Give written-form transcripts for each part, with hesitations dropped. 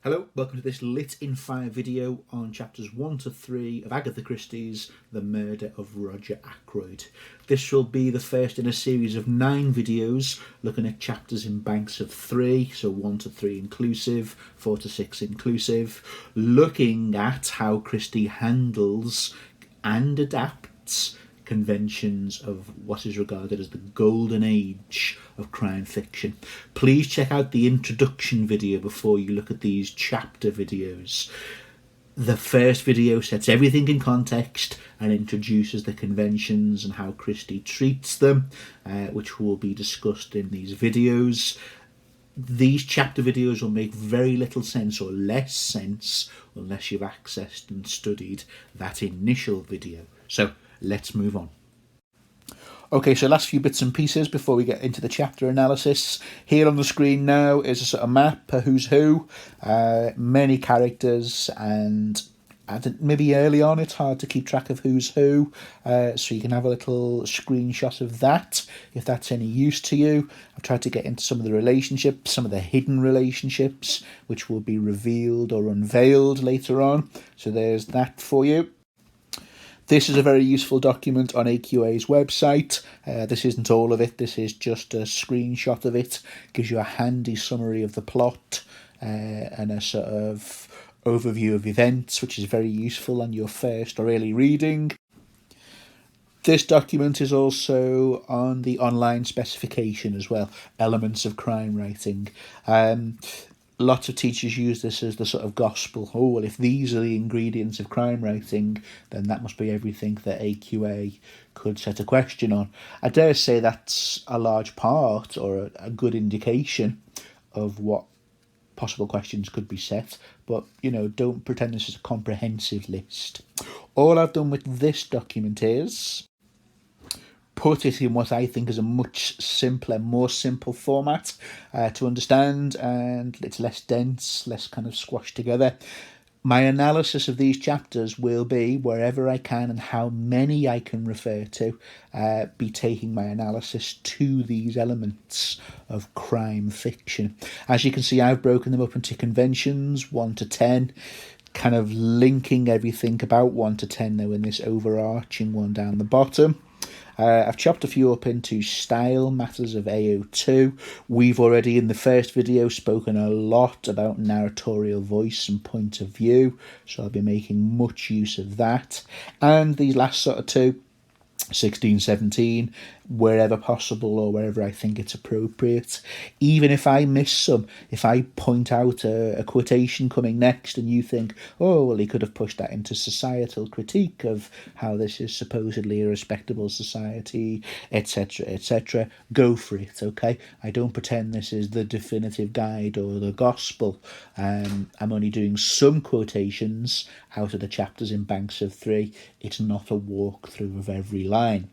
Hello, welcome to this Lit in 5 video on chapters 1 to 3 of Agatha Christie's The Murder of Roger Ackroyd. This will be the first in a series of 9 videos looking at chapters in banks of 3, so 1 to 3 inclusive, 4 to 6 inclusive, looking at how Christie handles and adapts conventions of what is regarded as the golden age of crime fiction. Please check out the introduction video before you look at these chapter videos. The first video sets everything in context and introduces the conventions and how Christie treats them, which will be discussed in these videos. These chapter videos will make very little sense or less sense unless you've accessed and studied that initial video. So let's move on. Okay, so last few bits and pieces before we get into the chapter analysis. Here on the screen now is a sort of map, a who's who, many characters, and I think maybe early on it's hard to keep track of who's who, so you can have a little screenshot of that if that's any use to you. I've tried to get into some of the relationships, some of the hidden relationships, which will be revealed or unveiled later on, so there's that for you. This is a very useful document on AQA's website. This isn't all of it, this is just a screenshot of it. Gives you a handy summary of the plot and a sort of overview of events, which is very useful on your first or early reading. This document is also on the online specification as well, Elements of Crime Writing. Lots of teachers use this as the sort of gospel. Oh, well, if these are the ingredients of crime writing, then that must be everything that AQA could set a question on. I dare say that's a large part or a good indication of what possible questions could be set, but, you know, don't pretend this is a comprehensive list. All I've done with this document is put it in what I think is a much simpler, more simple format to understand, and it's less dense, less kind of squashed together. My analysis of these chapters will be, wherever I can and how many I can refer to, be taking my analysis to these elements of crime fiction. As you can see, I've broken them up into conventions, 1 to 10, kind of linking everything about 1 to 10 though in this overarching one down the bottom. I've chopped a few up into style matters of AO2. We've already in the first video spoken a lot about narratorial voice and point of view, so I'll be making much use of that. And these last sort of two, 16, 17, wherever possible or wherever I think it's appropriate. Even if I miss some, if I point out a quotation coming next and you think, oh, well, he could have pushed that into societal critique of how this is supposedly a respectable society, etc., go for it, okay? I don't pretend this is the definitive guide or the gospel. I'm only doing some quotations out of the chapters in banks of 3. It's not a walkthrough of every line.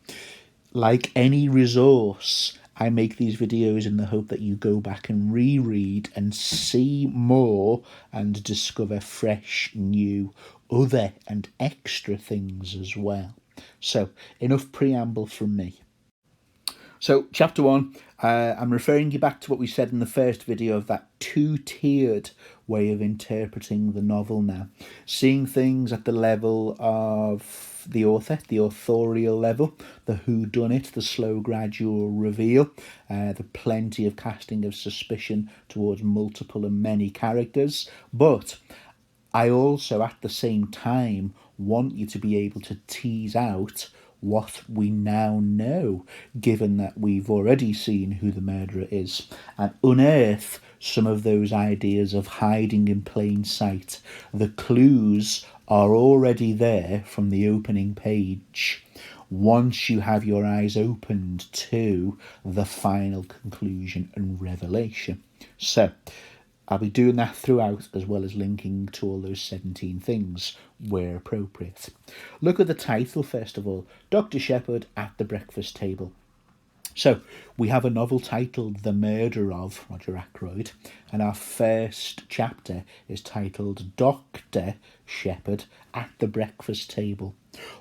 Like any resource, I make these videos in the hope that you go back and reread and see more and discover fresh, new, other and extra things as well. So, enough preamble from me. So, chapter 1, I'm referring you back to what we said in the first video of that two-tiered way of interpreting the novel now. Seeing things at the level of the author, the authorial level, the whodunit, the slow gradual reveal, the plenty of casting of suspicion towards multiple and many characters. But I also, at the same time, want you to be able to tease out what we now know, given that we've already seen who the murderer is, and unearth some of those ideas of hiding in plain sight. The clues are already there from the opening page, once you have your eyes opened to the final conclusion and revelation. So, I'll be doing that throughout, as well as linking to all those 17 things where appropriate. Look at the title first of all, Dr. Shepherd at the Breakfast Table. So, we have a novel titled The Murder of Roger Ackroyd, and our first chapter is titled Dr. Shepherd at the Breakfast Table.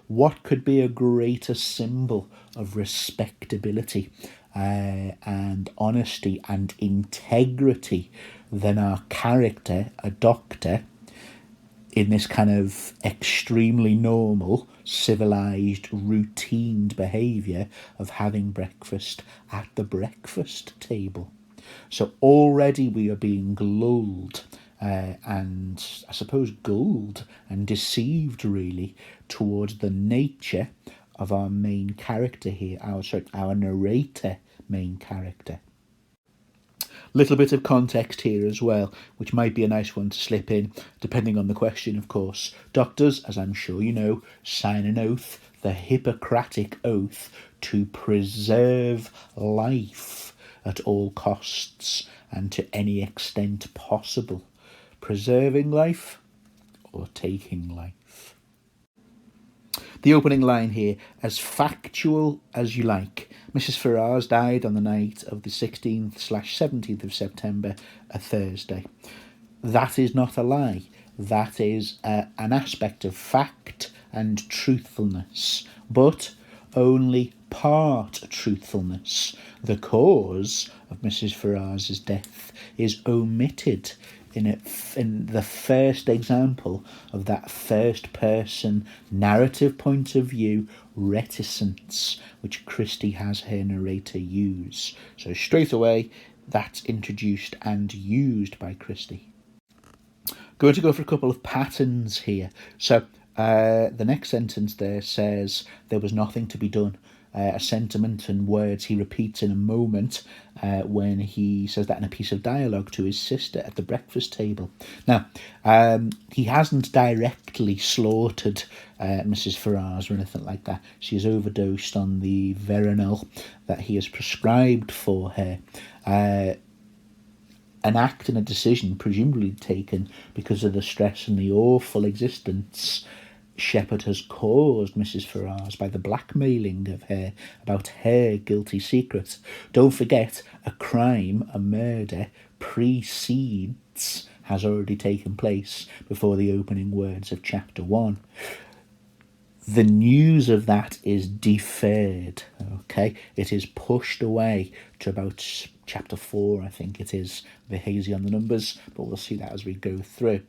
What could be a greater symbol of respectability and honesty and integrity then our character, a doctor, in this kind of extremely normal, civilised, routine behaviour of having breakfast at the breakfast table. So already we are being lulled and I suppose gulled and deceived really towards the nature of our main character here, our narrator main character. Little bit of context here as well, which might be a nice one to slip in, depending on the question, of course. Doctors, as I'm sure you know, sign an oath, the Hippocratic Oath, to preserve life at all costs and to any extent possible. Preserving life or taking life. The opening line here, as factual as you like. Mrs. Ferrars died on the night of the 16th/17th of September, a Thursday. That is not a lie. That is an aspect of fact and truthfulness, but only part truthfulness. The cause of Mrs. Ferrars's death is omitted in the first example of that first person narrative point of view reticence which Christie has her narrator use. So straight away that's introduced and used by Christie. Going to go for a couple of patterns here. So the next sentence there says there was nothing to be done. A sentiment and words he repeats in a moment when he says that in a piece of dialogue to his sister at the breakfast table. Now, he hasn't directly slaughtered Mrs. Ferrars or anything like that. She has overdosed on the veronal that he has prescribed for her. An act and a decision presumably taken because of the stress and the awful existence Shepherd has caused Mrs. Ferrars by the blackmailing of her about her guilty secret. Don't forget, a crime, a murder, precedes, has already taken place before the opening words of chapter 1. The news of that is deferred, okay? It is pushed away to about chapter 4, I think it is. A bit hazy on the numbers, but we'll see that as we go through.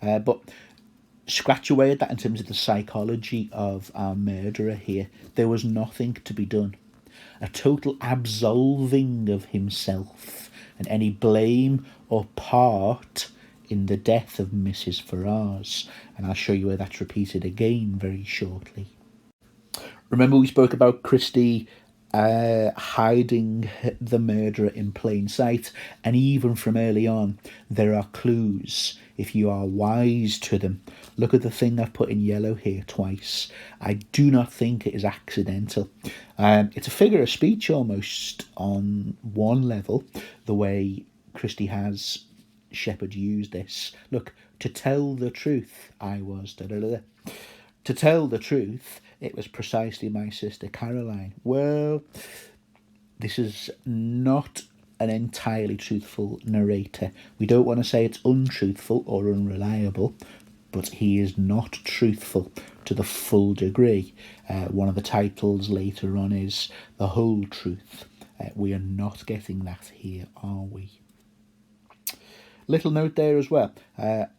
But scratch away at that in terms of the psychology of our murderer here. There was nothing to be done. A total absolving of himself and any blame or part in the death of Mrs. Ferrars. And I'll show you where that's repeated again very shortly. Remember we spoke about Christie hiding the murderer in plain sight, and even from early on there are clues if you are wise to them. Look at the thing I've put in yellow here twice. I do not think it is accidental. It's a figure of speech almost on one level, the way Christie has Shepherd use this. Look, to tell the truth, I was da-da-da-da. To tell the truth, it was precisely my sister Caroline. Well, this is not an entirely truthful narrator. We don't want to say it's untruthful or unreliable, but he is not truthful to the full degree. One of the titles later on is The Whole Truth. We are not getting that here, are we? Little note there as well.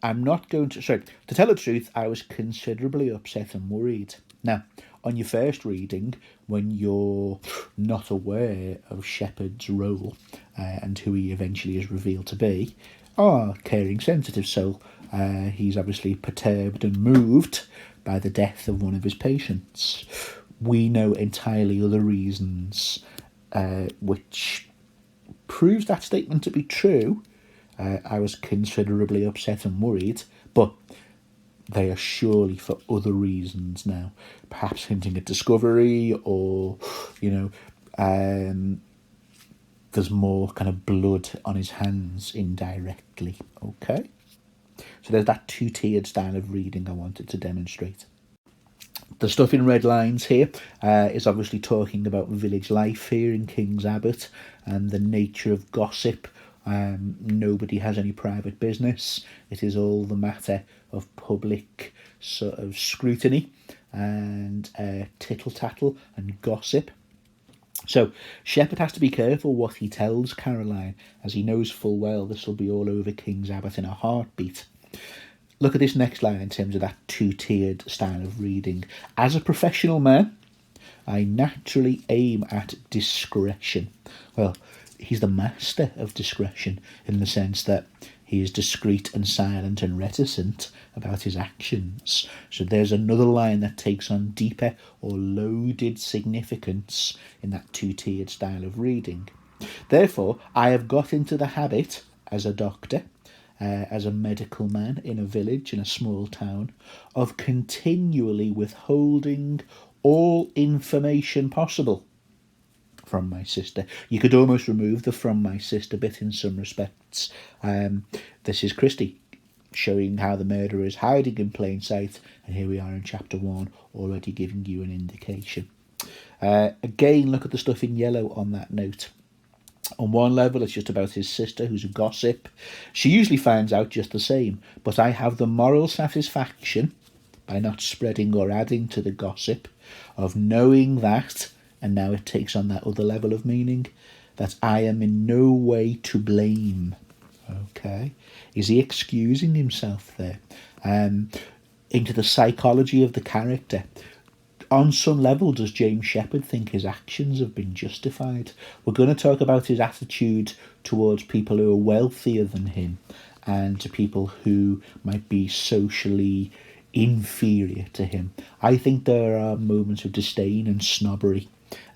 I'm not going to... Sorry, to tell the truth, I was considerably upset and worried. Now, on your first reading, when you're not aware of Shepherd's role and who he eventually is revealed to be, caring, sensitive soul, he's obviously perturbed and moved by the death of one of his patients. We know entirely other reasons which proves that statement to be true. I was considerably upset and worried, but they are surely for other reasons now. Perhaps hinting at discovery or, there's more kind of blood on his hands indirectly, okay? So there's that two-tiered style of reading I wanted to demonstrate. The stuff in red lines here is obviously talking about village life here in King's Abbot and the nature of gossip. Nobody has any private business. It is all the matter of public sort of scrutiny and tittle-tattle and gossip. So Shepherd has to be careful what he tells Caroline, as he knows full well this will be all over King's Abbot in a heartbeat. Look at this next line in terms of that two-tiered style of reading. As a professional man, I naturally aim at discretion. Well, he's the master of discretion in the sense that he is discreet and silent and reticent about his actions. So there's another line that takes on deeper or loaded significance in that two-tiered style of reading. Therefore, I have got into the habit, as a doctor, as a medical man in a village, in a small town, of continually withholding all information possible from my sister. You could almost remove the "from my sister" bit in some respects. This is Christie showing how the murderer is hiding in plain sight, and here we are in chapter 1 already giving you an indication. Again, look at the stuff in yellow on that note. On one level, it's just about his sister, who's a gossip. She usually finds out just the same, but I have the moral satisfaction, by not spreading or adding to the gossip, of knowing that, and now it takes on that other level of meaning, that I am in no way to blame. Okay? Is he excusing himself there? Into the psychology of the character. On some level, does James Shepherd think his actions have been justified? We're going to talk about his attitude towards people who are wealthier than him and to people who might be socially inferior to him. I think there are moments of disdain and snobbery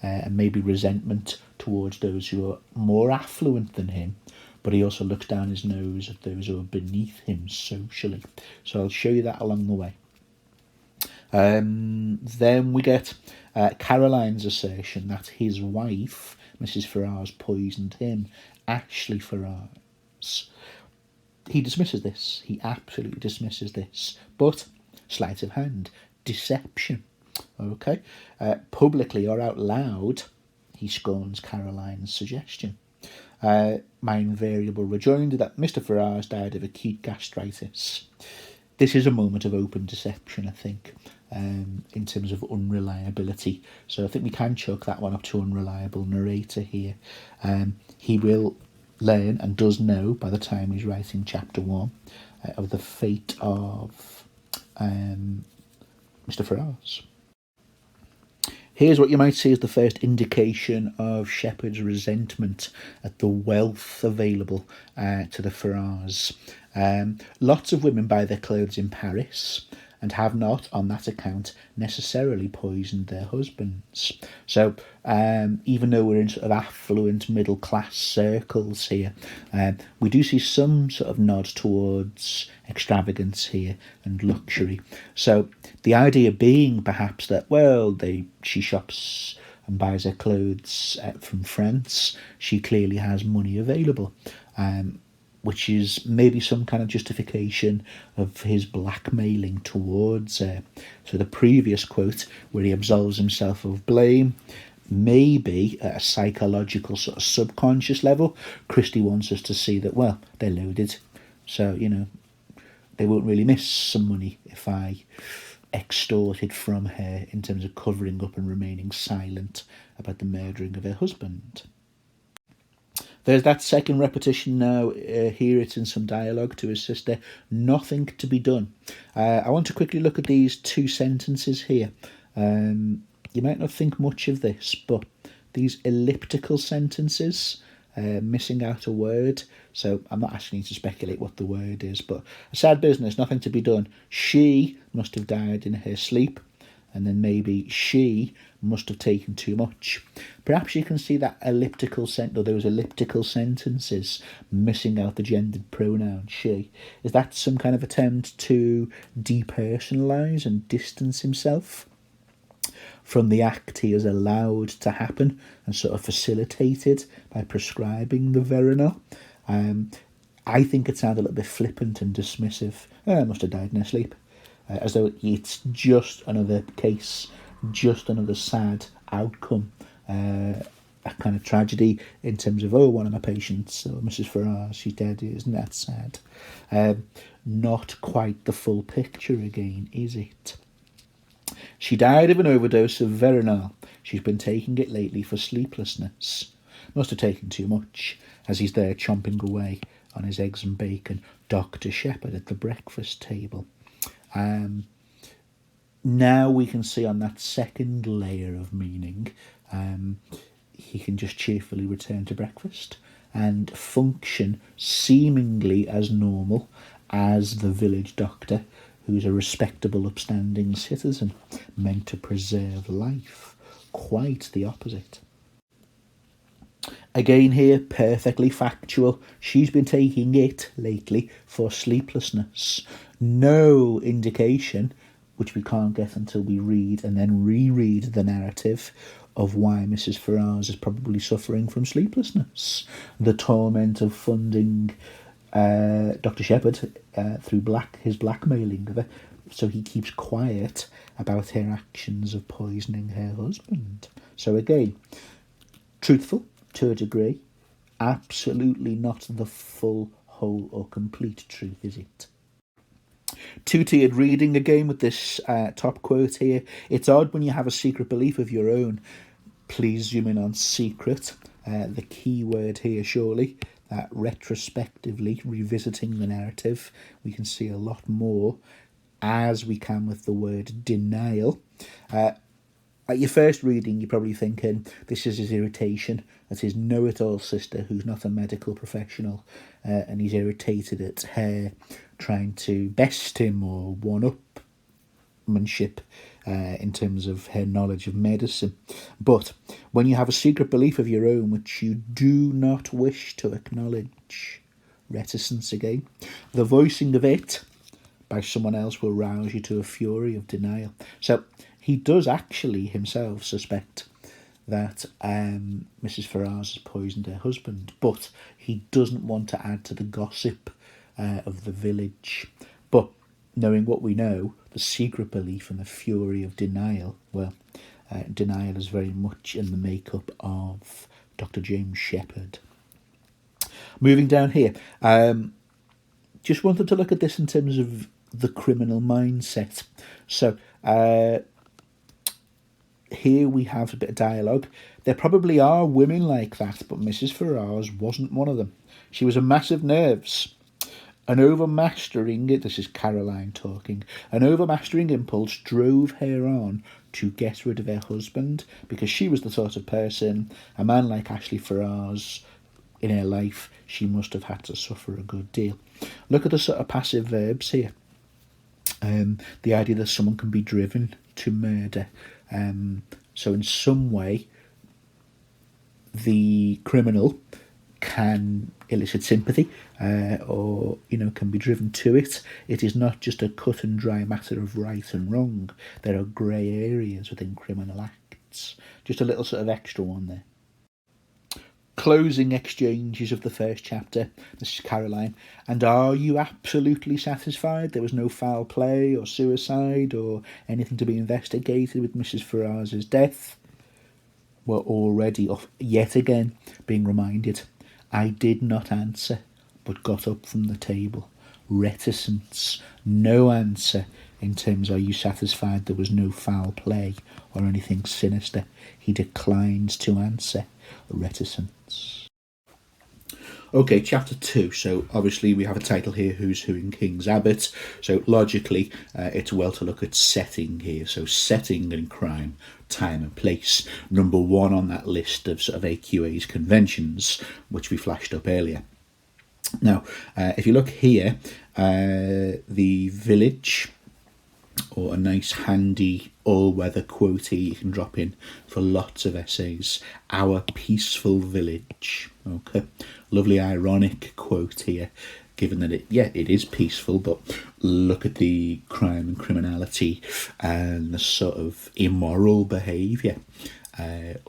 and maybe resentment towards those who are more affluent than him, but he also looks down his nose at those who are beneath him socially. So I'll show you that along the way. Then we get Caroline's assertion that his wife, Mrs. Ferrars, poisoned him, Ashley Ferrars. He dismisses this. He absolutely dismisses this. But, sleight of hand, deception. Okay? Publicly or out loud, he scorns Caroline's suggestion. My invariable rejoinder that Mr. Ferrars died of acute gastritis. This is a moment of open deception, I think, in terms of unreliability. So I think we can chalk that one up to unreliable narrator here. He will learn, and does know by the time he's writing chapter 1, of the fate of Mr. Ferrars. Here's what you might see as the first indication of Shepherd's resentment at the wealth available to the Ferrars. Lots of women buy their clothes in Paris and have not, on that account, necessarily poisoned their husbands. So even though we're in sort of affluent middle-class circles here, we do see some sort of nod towards extravagance here and luxury. So the idea being perhaps that, well, she shops and buys her clothes from France. She clearly has money available. Which is maybe some kind of justification of his blackmailing towards her. So the previous quote, where he absolves himself of blame, maybe at a psychological sort of subconscious level, Christie wants us to see that, well, they're loaded. So, they won't really miss some money if I extorted from her in terms of covering up and remaining silent about the murdering of her husband. There's that second repetition now. Here it's in some dialogue to his sister. Nothing to be done. I want to quickly look at these two sentences here. You might not think much of this, but these elliptical sentences, missing out a word. So I'm not asking you to speculate what the word is, but a sad business, nothing to be done. She must have died in her sleep. And then maybe she must have taken too much. Perhaps you can see that elliptical or those elliptical sentences missing out the gendered pronoun she. Is that some kind of attempt to depersonalise and distance himself from the act he has allowed to happen and sort of facilitated by prescribing the veronal? I think it sounded a little bit flippant and dismissive. I must have died in her sleep. As though it's just another case, just another sad outcome, a kind of tragedy in terms of, one of my patients, Mrs. Ferrars, she's dead, isn't that sad? Not quite the full picture again, is it? She died of an overdose of Veronal. She's been taking it lately for sleeplessness. Must have taken too much, as he's there chomping away on his eggs and bacon. Dr. Shepherd at the breakfast table. Now we can see on that second layer of meaning, he can just cheerfully return to breakfast and function seemingly as normal as the village doctor, who's a respectable, upstanding citizen, meant to preserve life. Quite the opposite. Again here, perfectly factual. She's been taking it lately for sleeplessness. No indication, which we can't get until we read and then reread the narrative, of why Mrs. Ferrars is probably suffering from sleeplessness. The torment of funding Dr. Shepherd through his blackmailing of her, so he keeps quiet about her actions of poisoning her husband. So again, truthful to a degree, absolutely not the full, whole or complete truth, is it? Two-tiered reading again with this top quote here. It's odd when you have a secret belief of your own. Please zoom in on secret, the key word here surely, that retrospectively revisiting the narrative, we can see a lot more, as we can with the word denial. At your first reading, you're probably thinking this is his irritation at his know-it-all sister, who's not a medical professional, and he's irritated at her trying to best him or one-upmanship in terms of her knowledge of medicine. But when you have a secret belief of your own which you do not wish to acknowledge, reticence again, the voicing of it by someone else will rouse you to a fury of denial. So he does actually himself suspect that Mrs. Ferrars has poisoned her husband, but he doesn't want to add to the gossip of the village. But knowing what we know, the secret belief and the fury of denial, well, denial is very much in the makeup of Dr. James Shepherd. Moving down here, just wanted to look at this in terms of the criminal mindset. So here we have a bit of dialogue. There probably are women like that, but Mrs. Ferrars wasn't one of them. She was a mass of nerves. An overmastering, this is Caroline talking, an overmastering impulse drove her on to get rid of her husband, because she was the sort of person, a man like Ashley Ferrars, in her life, she must have had to suffer a good deal. Look at the sort of passive verbs here. The idea that someone can be driven to murder. So in some way, the criminal can elicit sympathy or, can be driven to it. It is not just a cut and dry matter of right and wrong. There are grey areas within criminal acts. Just a little sort of extra one there. Closing exchanges of the first chapter. This is Caroline. And are you absolutely satisfied there was no foul play or suicide or anything to be investigated with Mrs. Ferrars's death? We're already yet again being reminded. I did not answer, but got up from the table. Reticence, no answer in terms, are you satisfied there was no foul play or anything sinister? He declines to answer. Reticence. Okay, chapter 2. So obviously we have a title here, Who's Who in King's Abbot. So logically, it's well to look at setting here. So setting and crime, time and place. Number 1 on that list of sort of AQA's conventions, which we flashed up earlier. Now, if you look here, the village, or a nice handy all-weather quote here you can drop in for lots of essays. Our peaceful village. Okay, lovely ironic quote here, given that it is peaceful, but look at the crime and criminality and the sort of immoral behaviour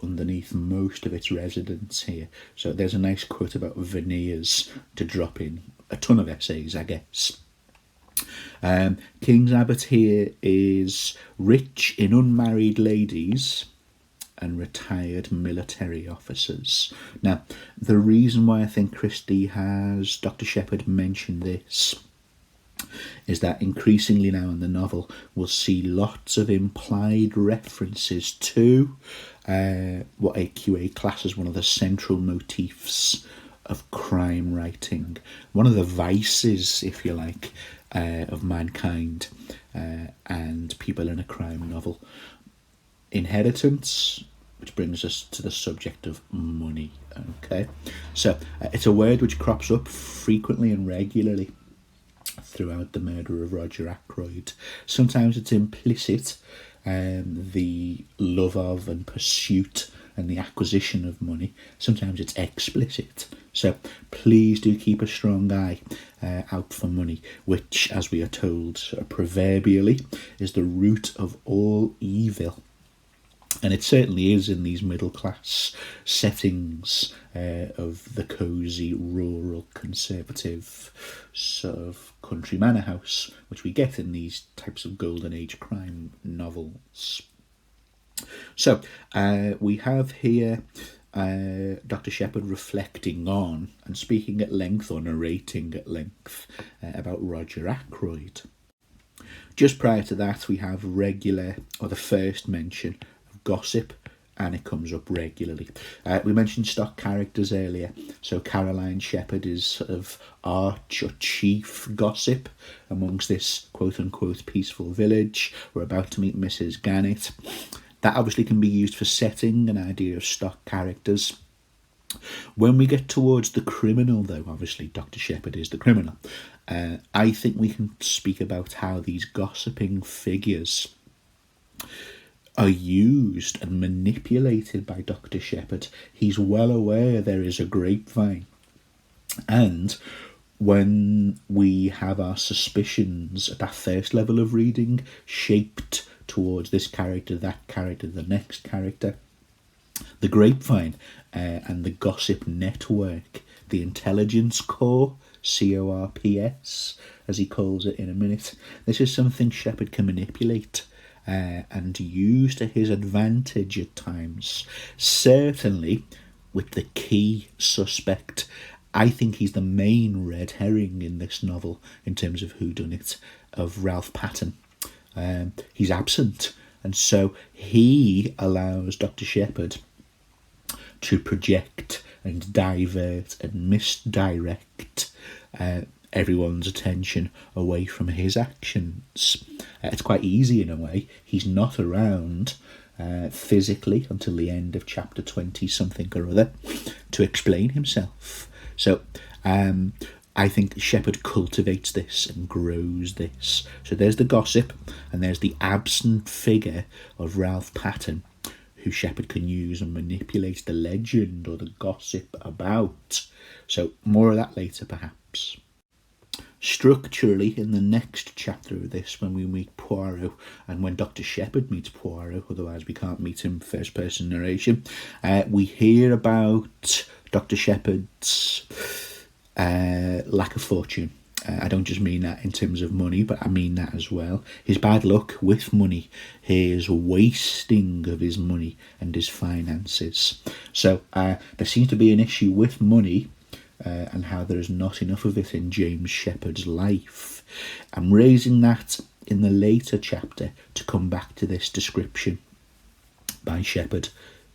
underneath most of its residents here. So there's a nice quote about veneers to drop in a ton of essays, I guess. King's Abbot here is rich in unmarried ladies and retired military officers. Now, the reason why I think Christie has Dr. Shepherd mention this is that increasingly now in the novel we'll see lots of implied references to what AQA classes one of the central motifs of crime writing, one of the vices, if you like, of mankind and people in a crime novel. Inheritance, which brings us to the subject of money. Okay, so it's a word which crops up frequently and regularly throughout The Murder of Roger Ackroyd. Sometimes it's implicit, the love of and pursuit and the acquisition of money. Sometimes it's explicit. So please do keep a strong eye out for money, which, as we are told sort of proverbially, is the root of all evil. And it certainly is in these middle class settings of the cosy, rural, conservative sort of country manor house, which we get in these types of golden age crime novels. So we have here Dr. Shepherd reflecting on and speaking at length, or narrating at length, about Roger Ackroyd. Just prior to that, we have the first mention of gossip, and it comes up regularly. We mentioned stock characters earlier, so Caroline Shepherd is sort of arch or chief gossip amongst this quote-unquote peaceful village. We're about to meet Mrs. Gannett. That obviously can be used for setting an idea of stock characters. When we get towards the criminal, though, obviously Dr. Shepherd is the criminal, I think we can speak about how these gossiping figures are used and manipulated by Dr. Shepherd. He's well aware there is a grapevine, and when we have our suspicions at that first level of reading shaped towards this character, that character, the next character, the grapevine and the gossip network, the intelligence core, CORPS, as he calls it in a minute. This is something Shepherd can manipulate and use to his advantage at times. Certainly with the key suspect. I think he's the main red herring in this novel in terms of whodunit, of Ralph Patten. He's absent, and so he allows Dr. Shepherd to project and divert and misdirect everyone's attention away from his actions. It's quite easy in a way. He's not around physically until the end of chapter 20 something or other to explain himself. So I think Shepherd cultivates this and grows this. So there's the gossip, and there's the absent figure of Ralph Patten, who Shepherd can use and manipulate the legend or the gossip about. So more of that later, perhaps. Structurally, in the next chapter of this, when we meet Poirot, and when Dr. Shepherd meets Poirot, otherwise we can't meet him first-person narration, we hear about Dr. Shepherd's lack of fortune. I don't just mean that in terms of money, but I mean that as well. His bad luck with money, his wasting of his money and his finances. So there seems to be an issue with money and how there is not enough of it in James Shepherd's life. I'm raising that in the later chapter to come back to this description by Shepherd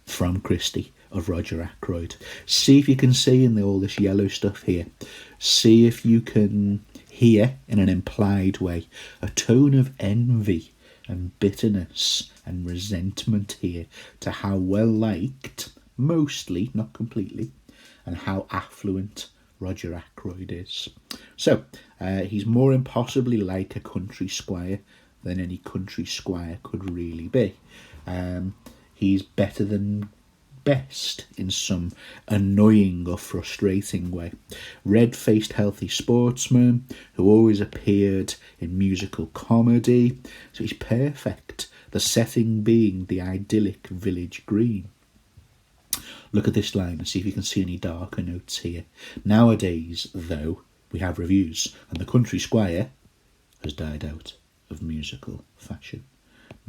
from Christie of Roger Ackroyd. See if you can see in all this yellow stuff here. See if you can hear, in an implied way, a tone of envy and bitterness and resentment here to how well liked, mostly, not completely, and how affluent Roger Ackroyd is. So, he's more impossibly like a country squire than any country squire could really be. He's better than best in some annoying or frustrating way. Red-faced healthy sportsman who always appeared in musical comedy. So he's perfect, the setting being the idyllic village green. Look at this line and see if you can see any darker notes here. Nowadays, though, we have reviews, and the country squire has died out of musical fashion.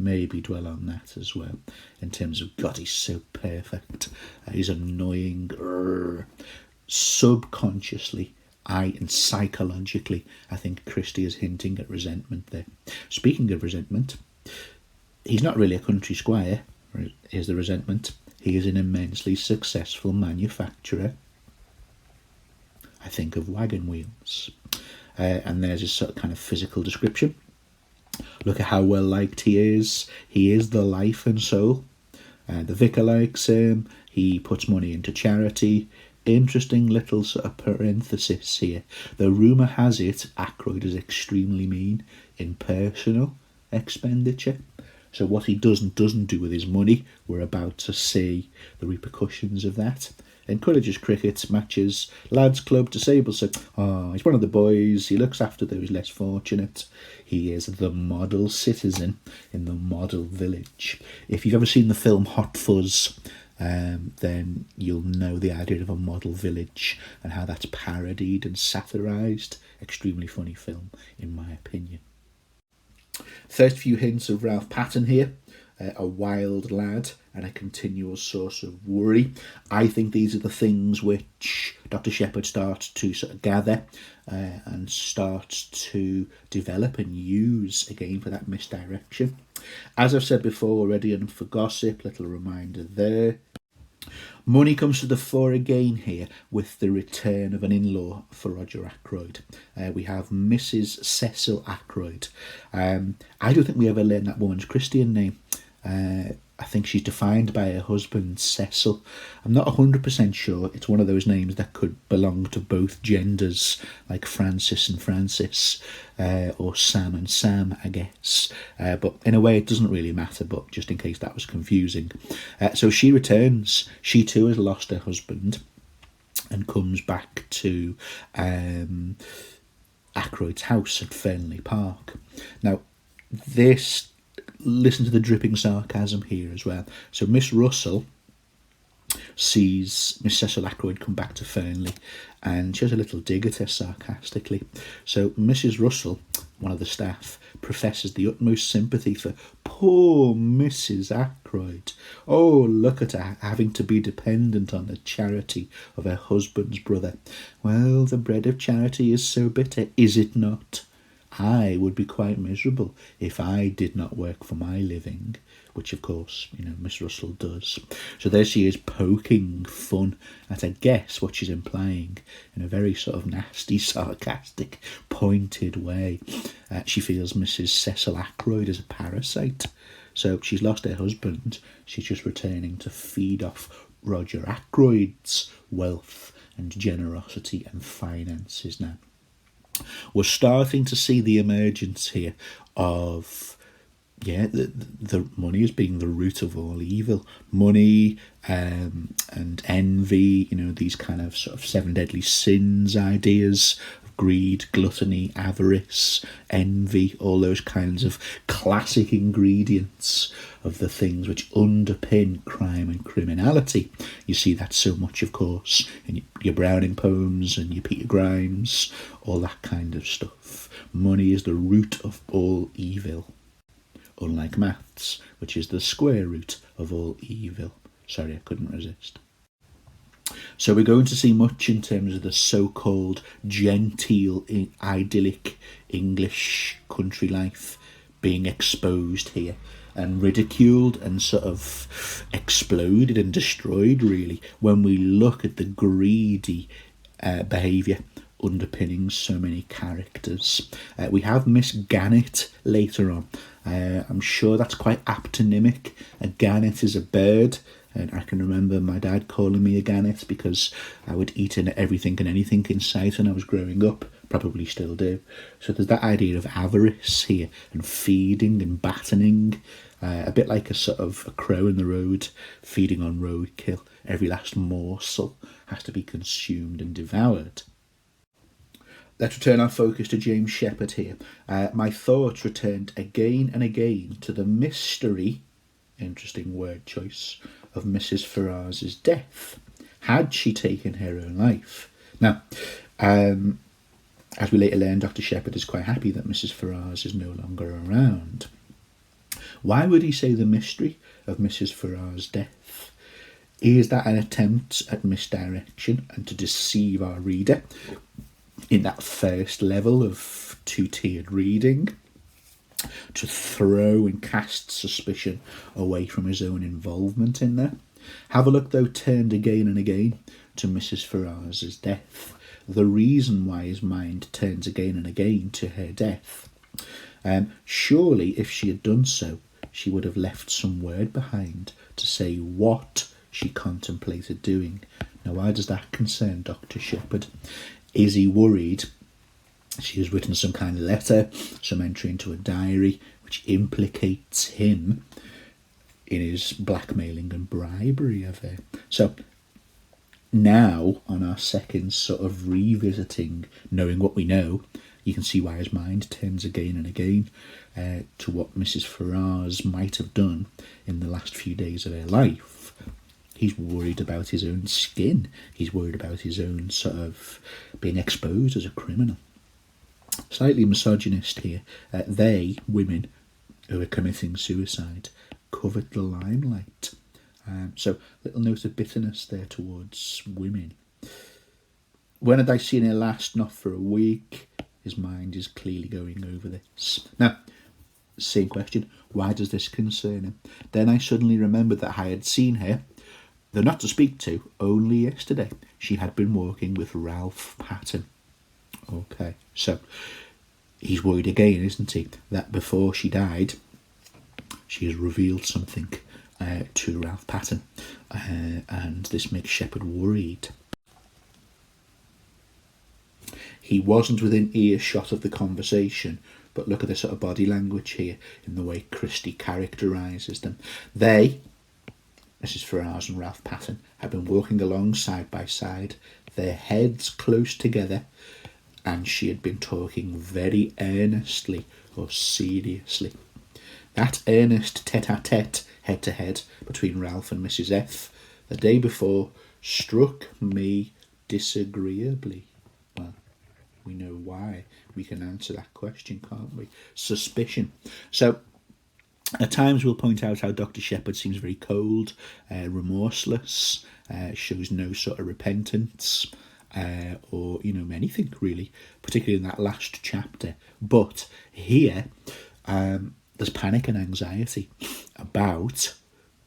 Maybe dwell on that as well, in terms of, God, he's so perfect. He's annoying. Subconsciously, and psychologically, I think Christie is hinting at resentment there. Speaking of resentment, he's not really a country squire. Here's the resentment. He is an immensely successful manufacturer, I think, of wagon wheels. And there's his sort of kind of physical description. Look at how well liked he is. He is the life and soul. The vicar likes him. He puts money into charity. Interesting little sort of parenthesis here. The rumour has it Ackroyd is extremely mean in personal expenditure. So what he does and doesn't do with his money, we're about to see the repercussions of that. Encourages cricket matches, lads club, disabled. So, he's one of the boys. He looks after those less fortunate. He is the model citizen in the model village. If you've ever seen the film Hot Fuzz, then you'll know the idea of a model village and how that's parodied and satirised. Extremely funny film, in my opinion. First few hints of Ralph Patten here. A wild lad and a continual source of worry. I think these are the things which Dr. Shepherd starts to sort of gather and starts to develop and use again for that misdirection. As I've said before already, and for gossip, little reminder there. Money comes to the fore again here with the return of an in-law for Roger Ackroyd. We have Mrs. Cecil Ackroyd. I don't think we ever learned that woman's Christian name. I think she's defined by her husband, Cecil. I'm not 100% sure. It's one of those names that could belong to both genders, like Francis and Francis, or Sam and Sam, I guess. But in a way, it doesn't really matter, but just in case that was confusing. So she returns. She too has lost her husband and comes back to Ackroyd's house at Fernley Park. Now, listen to the dripping sarcasm here as well. So Miss Russell sees Miss Cecil Ackroyd come back to Fernley and she has a little dig at her sarcastically. So Mrs. Russell, one of the staff, professes the utmost sympathy for poor Mrs. Ackroyd. Oh, look at her having to be dependent on the charity of her husband's brother. Well, the bread of charity is so bitter, is it not? I would be quite miserable if I did not work for my living, which of course, Miss Russell does. So there she is poking fun at, I guess, what she's implying in a very sort of nasty, sarcastic, pointed way. She feels Mrs. Cecil Ackroyd is a parasite. So she's lost her husband. She's just returning to feed off Roger Ackroyd's wealth and generosity and finances now. We're starting to see the emergence here of, the money as being the root of all evil. Money and envy, these kind of sort of seven deadly sins ideas of greed, gluttony, avarice, envy, all those kinds of classic ingredients of the things which underpin crime and criminality. You see that so much, of course, in your Browning poems and your Peter Grimes, all that kind of stuff. Money is the root of all evil. Unlike maths, which is the square root of all evil. Sorry, I couldn't resist. So we're going to see much in terms of the so-called genteel, idyllic English country life being exposed here and ridiculed and sort of exploded and destroyed, really, when we look at the greedy behaviour underpinning so many characters. We have Miss Gannet later on. I'm sure that's quite aptonymic. A gannet is a bird, and I can remember my dad calling me a gannet because I would eat everything and anything in sight when I was growing up. Probably still do. So there's that idea of avarice here and feeding and battening, a bit like a sort of a crow in the road feeding on roadkill. Every last morsel has to be consumed and devoured. Let's return our focus to James Shepherd here. My thoughts returned again and again to the mystery, interesting word choice, of Mrs. Ferrars's death. Had she taken her own life? Now, as we later learn, Dr. Shepherd is quite happy that Mrs. Ferrars is no longer around. Why would he say the mystery of Mrs. Ferrars' death? Is that an attempt at misdirection and to deceive our reader? in that first level of two-tiered reading, to throw and cast suspicion away from his own involvement in there. Havelock, though, turned again and again to Mrs. Ferrars's death. The reason why his mind turns again and again to her death. Surely, if she had done so, she would have left some word behind to say what she contemplated doing. Now, why does that concern Dr. Shepherd? Is he worried she has written some kind of letter, some entry into a diary, which implicates him in his blackmailing and bribery of her? So now, on our second sort of revisiting, knowing what we know, you can see why his mind turns again and again to what Mrs. Ferrars might have done in the last few days of her life. He's worried about his own skin. He's worried about his own sort of being exposed as a criminal. Slightly misogynist here. They, women who are committing suicide, covet the limelight. So, little note of bitterness there towards women. When had I seen her last? Not for a week. His mind is clearly going over this. Now, same question. Why does this concern him? Then I suddenly remembered that I had seen her, though not to speak to, only yesterday. She had been walking with Ralph Patten. Okay, so he's worried again, isn't he? That before she died, she has revealed something to Ralph Patten, and this makes Shepherd worried. He wasn't within earshot of the conversation, but look at the sort of body language here in the way Christie characterises them. They, Mrs. Ferrars and Ralph Patten, had been walking along side by side, their heads close together, and she had been talking very earnestly or seriously. That earnest tete-a-tete, head-to-head, between Ralph and Mrs. F. the day before struck me disagreeably. Well, we know why. We can answer that question, can't we? Suspicion. So, at times we'll point out how Dr. Shepherd seems very cold, remorseless, shows no sort of repentance, or, anything really, particularly in that last chapter. But here, there's panic and anxiety about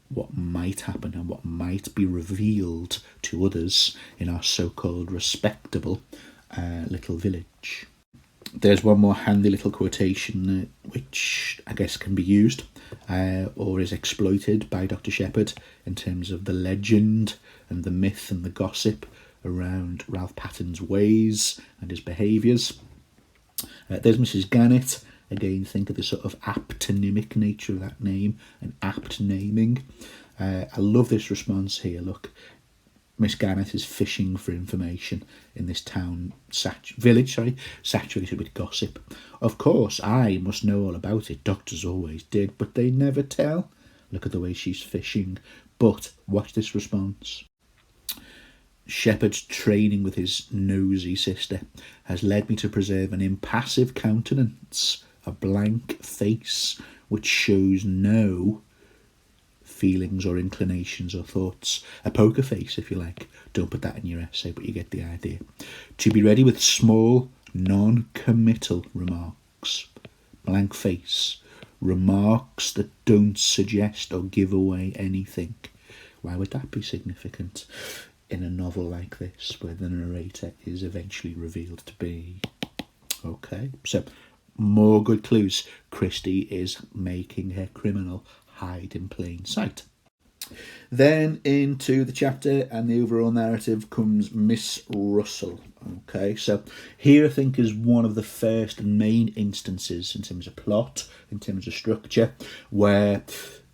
what might happen and what might be revealed to others in our so-called respectable little village. There's one more handy little quotation which I guess can be used or is exploited by Dr. Shepherd in terms of the legend and the myth and the gossip around Ralph Patten's ways and his behaviours. There's Mrs. Gannett. Again, think of the sort of aptonymic nature of that name, an apt naming. I love this response here. Look, Miss Gannett is fishing for information in this town, village, saturated with gossip. Of course, I must know all about it. Doctors always did, but they never tell. Look at the way she's fishing. But watch this response. Shepherd's training with his nosy sister has led me to preserve an impassive countenance, a blank face which shows no feelings or inclinations or thoughts. A poker face, if you like. Don't put that in your essay, but you get the idea. To be ready with small, non-committal remarks. Blank face. Remarks that don't suggest or give away anything. Why would that be significant in a novel like this, where the narrator is eventually revealed to be? Okay, so more good clues. Christie is making her criminal hide in plain sight. Then into the chapter and the overall narrative comes Miss Russell. Okay, so here I think is one of the first and main instances in terms of plot, in terms of structure, where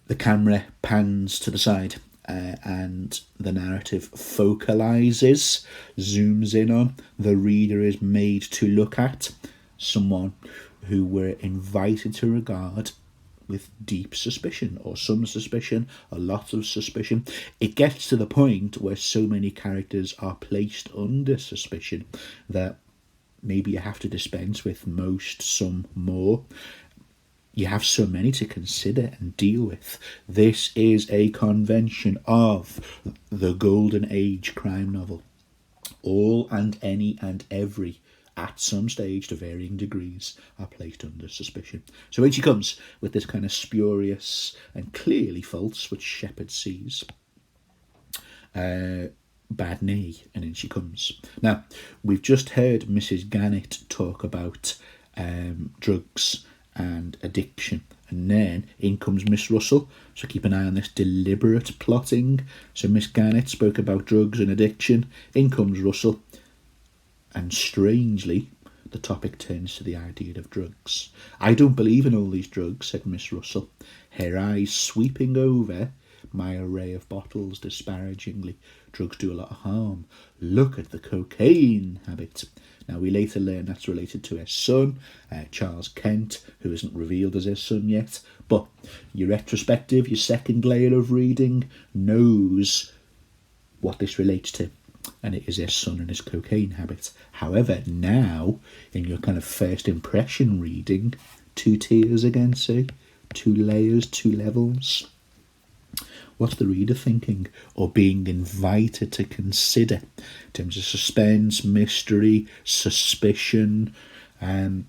the camera pans to the side and the narrative focalises, zooms in on, the reader is made to look at someone who we're invited to regard with deep suspicion, or some suspicion, a lot of suspicion. It gets to the point where so many characters are placed under suspicion that maybe you have to dispense with most, some more. You have so many to consider and deal with. This is a convention of the golden age crime novel. All and any and every at some stage, to varying degrees, are placed under suspicion. So when she comes with this kind of spurious and clearly false, which Shepherd sees, bad knee, and in she comes. Now, we've just heard Mrs. Gannett talk about drugs and addiction, and then in comes Miss Russell. So keep an eye on this deliberate plotting. So Miss Gannett spoke about drugs and addiction, in comes Russell, and strangely the topic turns to the idea of drugs. I don't believe in all these drugs, said Miss Russell, her eyes sweeping over my array of bottles disparagingly. Drugs do a lot of harm. Look at the cocaine habit. Now, we later learn that's related to her son, Charles Kent, who isn't revealed as her son yet. But your retrospective, your second layer of reading, knows what this relates to. And it is her son and his cocaine habit. However, now, in your kind of first impression reading, 2 tiers again, see? 2 layers, 2 levels. What's the reader thinking or being invited to consider in terms of suspense, mystery, suspicion? We're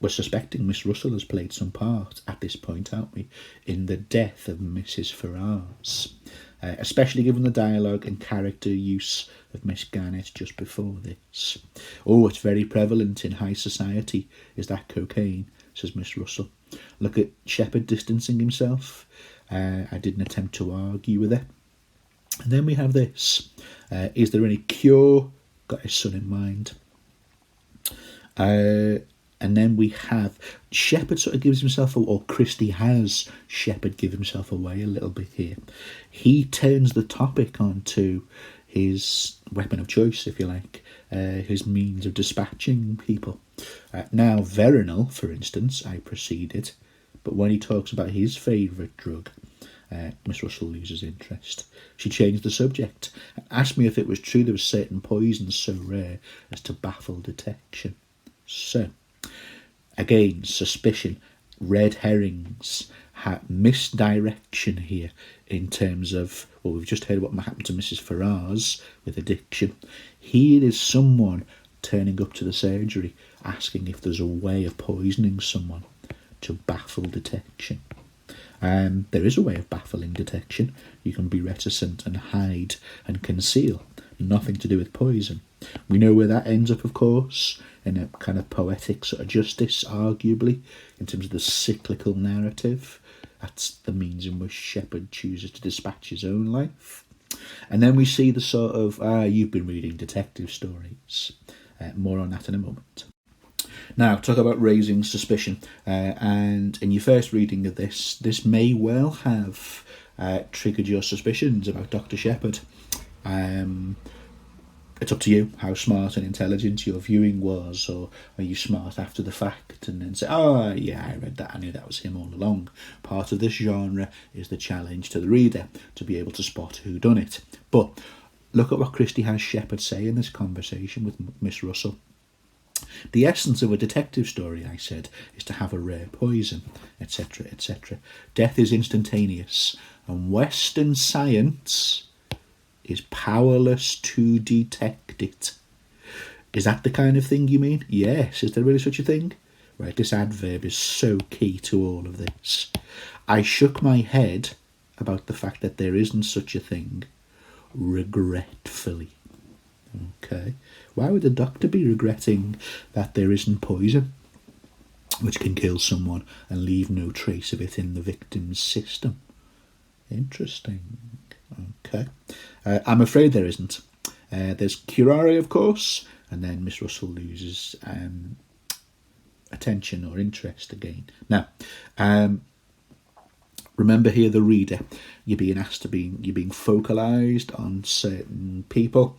suspecting Miss Russell has played some part at this point, aren't we, in the death of Mrs. Ferrars, especially given the dialogue and character use of Miss Gannett just before this. Oh, it's very prevalent in high society, is that cocaine, says Miss Russell. Look at Shepherd distancing himself. I didn't attempt to argue with her. And then we have this. Is there any cure? Got his son in mind. And then we have Shepherd sort of gives himself, or Christie has Shepherd give himself away a little bit here. He turns the topic onto his weapon of choice, if you like, his means of dispatching people. Now, Veronal, for instance, I proceeded, but when he talks about his favourite drug, Miss Russell loses interest. She changed the subject, asked me if it was true there was certain poisons so rare as to baffle detection. So, again, suspicion, red herrings, misdirection here in terms of, well, we've just heard what happened to Mrs. Ferrars with addiction. Here is someone turning up to the surgery asking if there's a way of poisoning someone to baffle detection. There is a way of baffling detection. You can be reticent and hide and conceal. Nothing to do with poison. We know where that ends up, of course, in a kind of poetic sort of justice, arguably, in terms of the cyclical narrative. That's the means in which Shepherd chooses to dispatch his own life. And then we see the sort of, you've been reading detective stories. More on that in a moment. Now, talk about raising suspicion. And in your first reading of this may well have triggered your suspicions about Dr. Shepherd. It's up to you how smart and intelligent your viewing was, or are you smart after the fact and then say, yeah, I read that, I knew that was him all along. Part of this genre is the challenge to the reader to be able to spot who done it. But look at what Christie has Shepherd say in this conversation with Miss Russell. The essence of a detective story, I said, is to have a rare poison, etc., etc. Death is instantaneous, and Western science is powerless to detect it. Is that the kind of thing you mean? Yes. Is there really such a thing? Right, this adverb is so key to all of this. I shook my head about the fact that there isn't such a thing, regretfully. Okay. Why would the doctor be regretting that there isn't poison, which can kill someone and leave no trace of it in the victim's system? Interesting. Okay. I'm afraid there isn't. There's curare, of course, and then Miss Russell loses attention or interest again. Now, remember here, the reader, you're being asked to you're being focalised on certain people.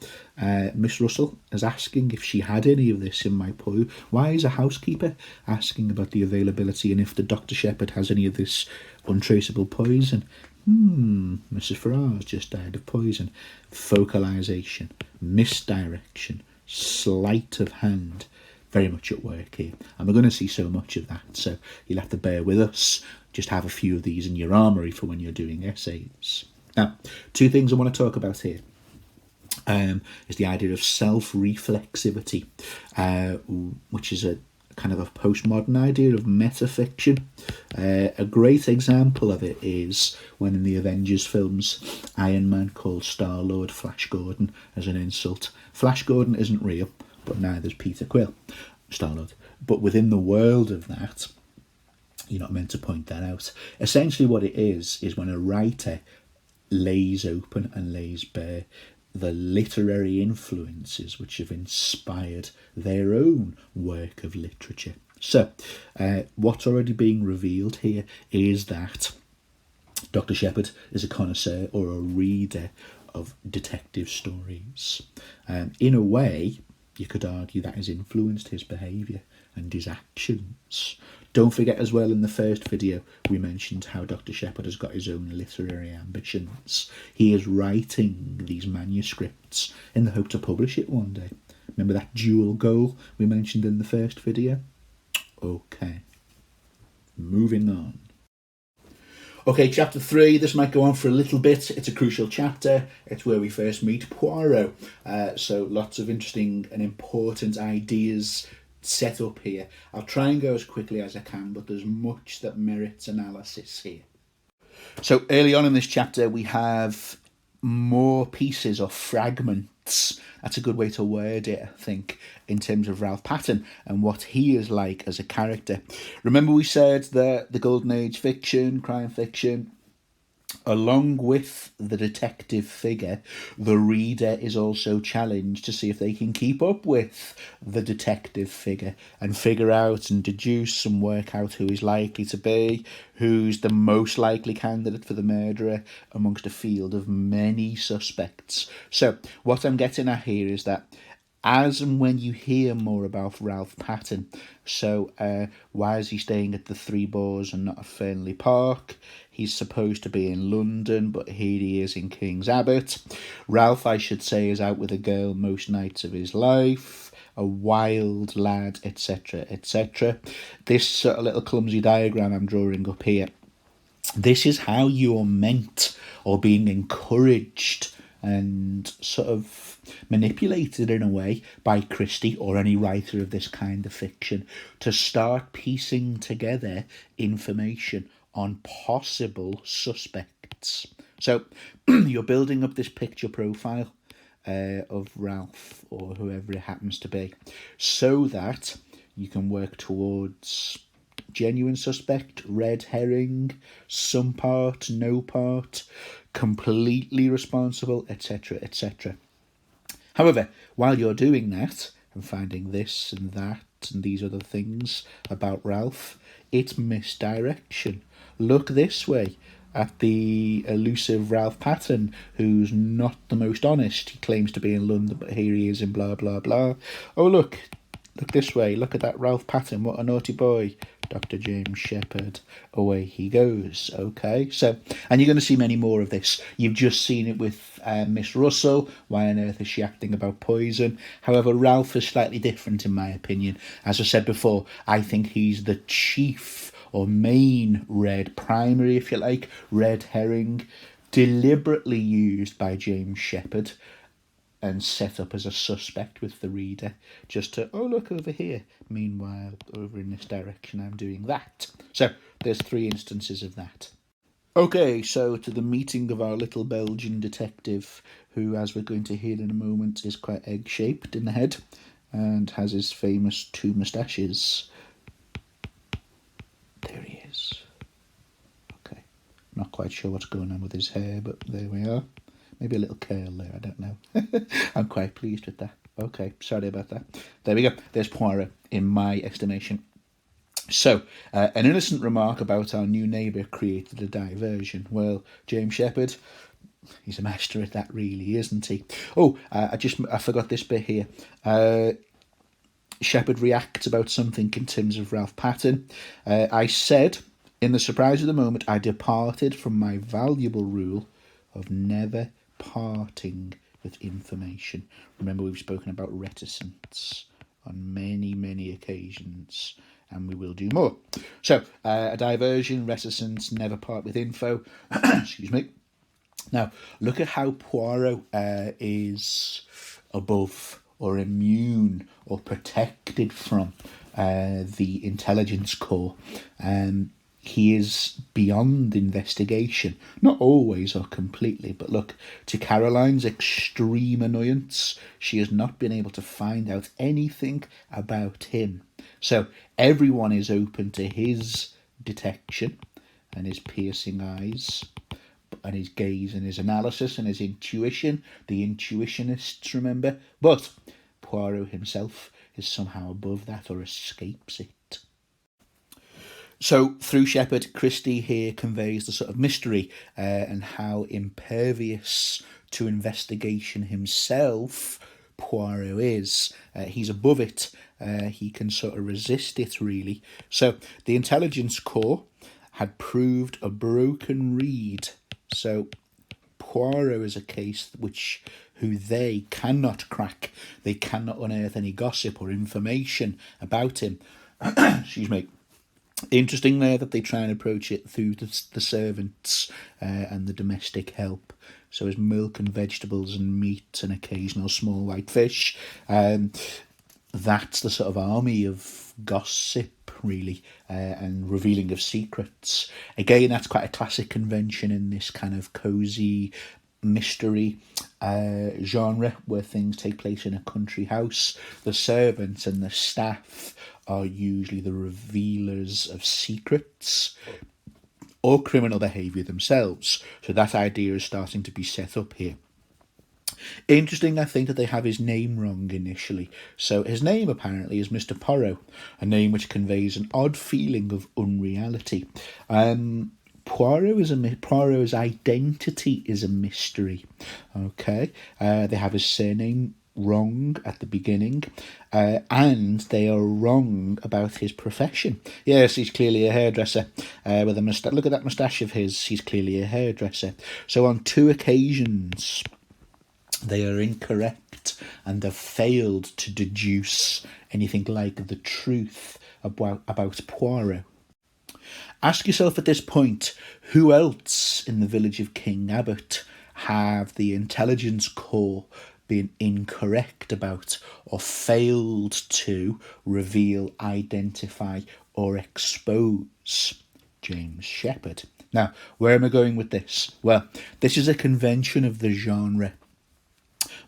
Miss Russell is asking if she had any of this in my poem. Why is a housekeeper asking about the availability and if the Dr. Shepherd has any of this untraceable poison? Mrs. Ferrars just died of poison. Focalisation, misdirection, sleight of hand, very much at work here. And we're going to see so much of that, so you'll have to bear with us. Just have a few of these in your armoury for when you're doing essays. Now, 2 things I want to talk about here. is the idea of self-reflexivity, which is a kind of a postmodern idea of metafiction. A great example of it is when in the Avengers films, Iron Man called Star-Lord Flash Gordon as an insult. Flash Gordon isn't real, but neither is Peter Quill, Star-Lord. But within the world of that, you're not meant to point that out. Essentially what it is when a writer lays open and lays bare the literary influences which have inspired their own work of literature. So, what's already being revealed here is that Dr. Shepherd is a connoisseur or a reader of detective stories. In a way, you could argue that has influenced his behaviour and his actions. Don't forget as well, in the first video, we mentioned how Dr. Shepherd has got his own literary ambitions. He is writing these manuscripts in the hope to publish it one day. Remember that dual goal we mentioned in the first video? Okay, moving on. Okay, chapter 3, this might go on for a little bit. It's a crucial chapter. It's where we first meet Poirot. So lots of interesting and important ideas set up here. I'll try and go as quickly as I can, but there's much that merits analysis here. So early on in this chapter, we have more pieces or fragments. That's a good way to word it, I think, in terms of Ralph Patten and what he is like as a character. Remember we said that the Golden Age fiction, crime fiction, along with the detective figure, the reader is also challenged to see if they can keep up with the detective figure and figure out and deduce and work out who is likely to be, who's the most likely candidate for the murderer amongst a field of many suspects. So what I'm getting at here is that as and when you hear more about Ralph Patten, so why is he staying at the Three Boars and not at Fernley Park? He's supposed to be in London, but here he is in King's Abbot. Ralph, I should say, is out with a girl most nights of his life, a wild lad, etc., etc. This sort of little clumsy diagram I'm drawing up here, this is how you're meant or being encouraged and sort of manipulated in a way by Christie or any writer of this kind of fiction to start piecing together information on possible suspects. So you're building up this picture profile of Ralph or whoever it happens to be so that you can work towards genuine suspect, red herring, some part, no part, completely responsible, etc., etc. However, while you're doing that and finding this and that and these other things about Ralph, it's misdirection. Look this way at the elusive Ralph Patten, who's not the most honest. He claims to be in London, but here he is in blah, blah, blah. Oh, look this way. Look at that Ralph Patten. What a naughty boy. Dr. James Shepherd. Away he goes. Okay, so, and you're going to see many more of this. You've just seen it with Miss Russell. Why on earth is she acting about poison? However, Ralph is slightly different in my opinion. As I said before, I think he's the chief or main primary, if you like, red herring, deliberately used by James Shepherd and set up as a suspect with the reader, just to, oh, look over here. Meanwhile, over in this direction, I'm doing that. So there's 3 instances of that. Okay, so to the meeting of our little Belgian detective, who, as we're going to hear in a moment, is quite egg-shaped in the head and has his famous 2 moustaches. There he is. Okay, not quite sure what's going on with his hair, but there we are. Maybe a little curl there, I don't know. I'm quite pleased with that. Okay, sorry about that. There we go. There's Poirot, in my estimation. So, an innocent remark about our new neighbour created a diversion. Well, James Shepherd, he's a master at that really, isn't he? Oh, I forgot this bit here. Shepherd reacts about something in terms of Ralph Patten. I said, in the surprise of the moment, I departed from my valuable rule of never parting with information. Remember, we've spoken about reticence on many, many occasions, and we will do more. So, a diversion, reticence, never part with info. Excuse me. Now, look at how Poirot is above or immune or protected from the intelligence corps. He is beyond investigation, not always or completely, but look, to Caroline's extreme annoyance, she has not been able to find out anything about him. So everyone is open to his detection and his piercing eyes and his gaze and his analysis and his intuition, the intuitionists, remember? But Poirot himself is somehow above that or escapes it. So through Shepherd, Christie here conveys the sort of mystery and how impervious to investigation himself Poirot is. He's above it. He can sort of resist it, really. So the intelligence corps had proved a broken reed. So Poirot is a case who they cannot crack. They cannot unearth any gossip or information about him. Excuse me. Interesting there that they try and approach it through the servants and the domestic help. So as milk and vegetables and meat and occasional small white fish. That's the sort of army of gossip, really, and revealing of secrets. Again, that's quite a classic convention in this kind of cosy mystery genre where things take place in a country house. The servants and the staff are usually the revealers of secrets or criminal behaviour themselves. So that idea is starting to be set up here. Interesting, I think, that they have his name wrong initially. So his name apparently is Mr. Poirot, a name which conveys an odd feeling of unreality. Poirot's identity is a mystery. Okay, they have his surname wrong at the beginning, and they are wrong about his profession. Yes, he's clearly a hairdresser with a moustache. Look at that moustache of his. He's clearly a hairdresser. So on 2 occasions, they are incorrect and have failed to deduce anything like the truth about Poirot. Ask yourself at this point, who else in the village of King Abbott have the intelligence corps been incorrect about or failed to reveal, identify or expose? James Shepherd. Now, where am I going with this? Well, this is a convention of the genre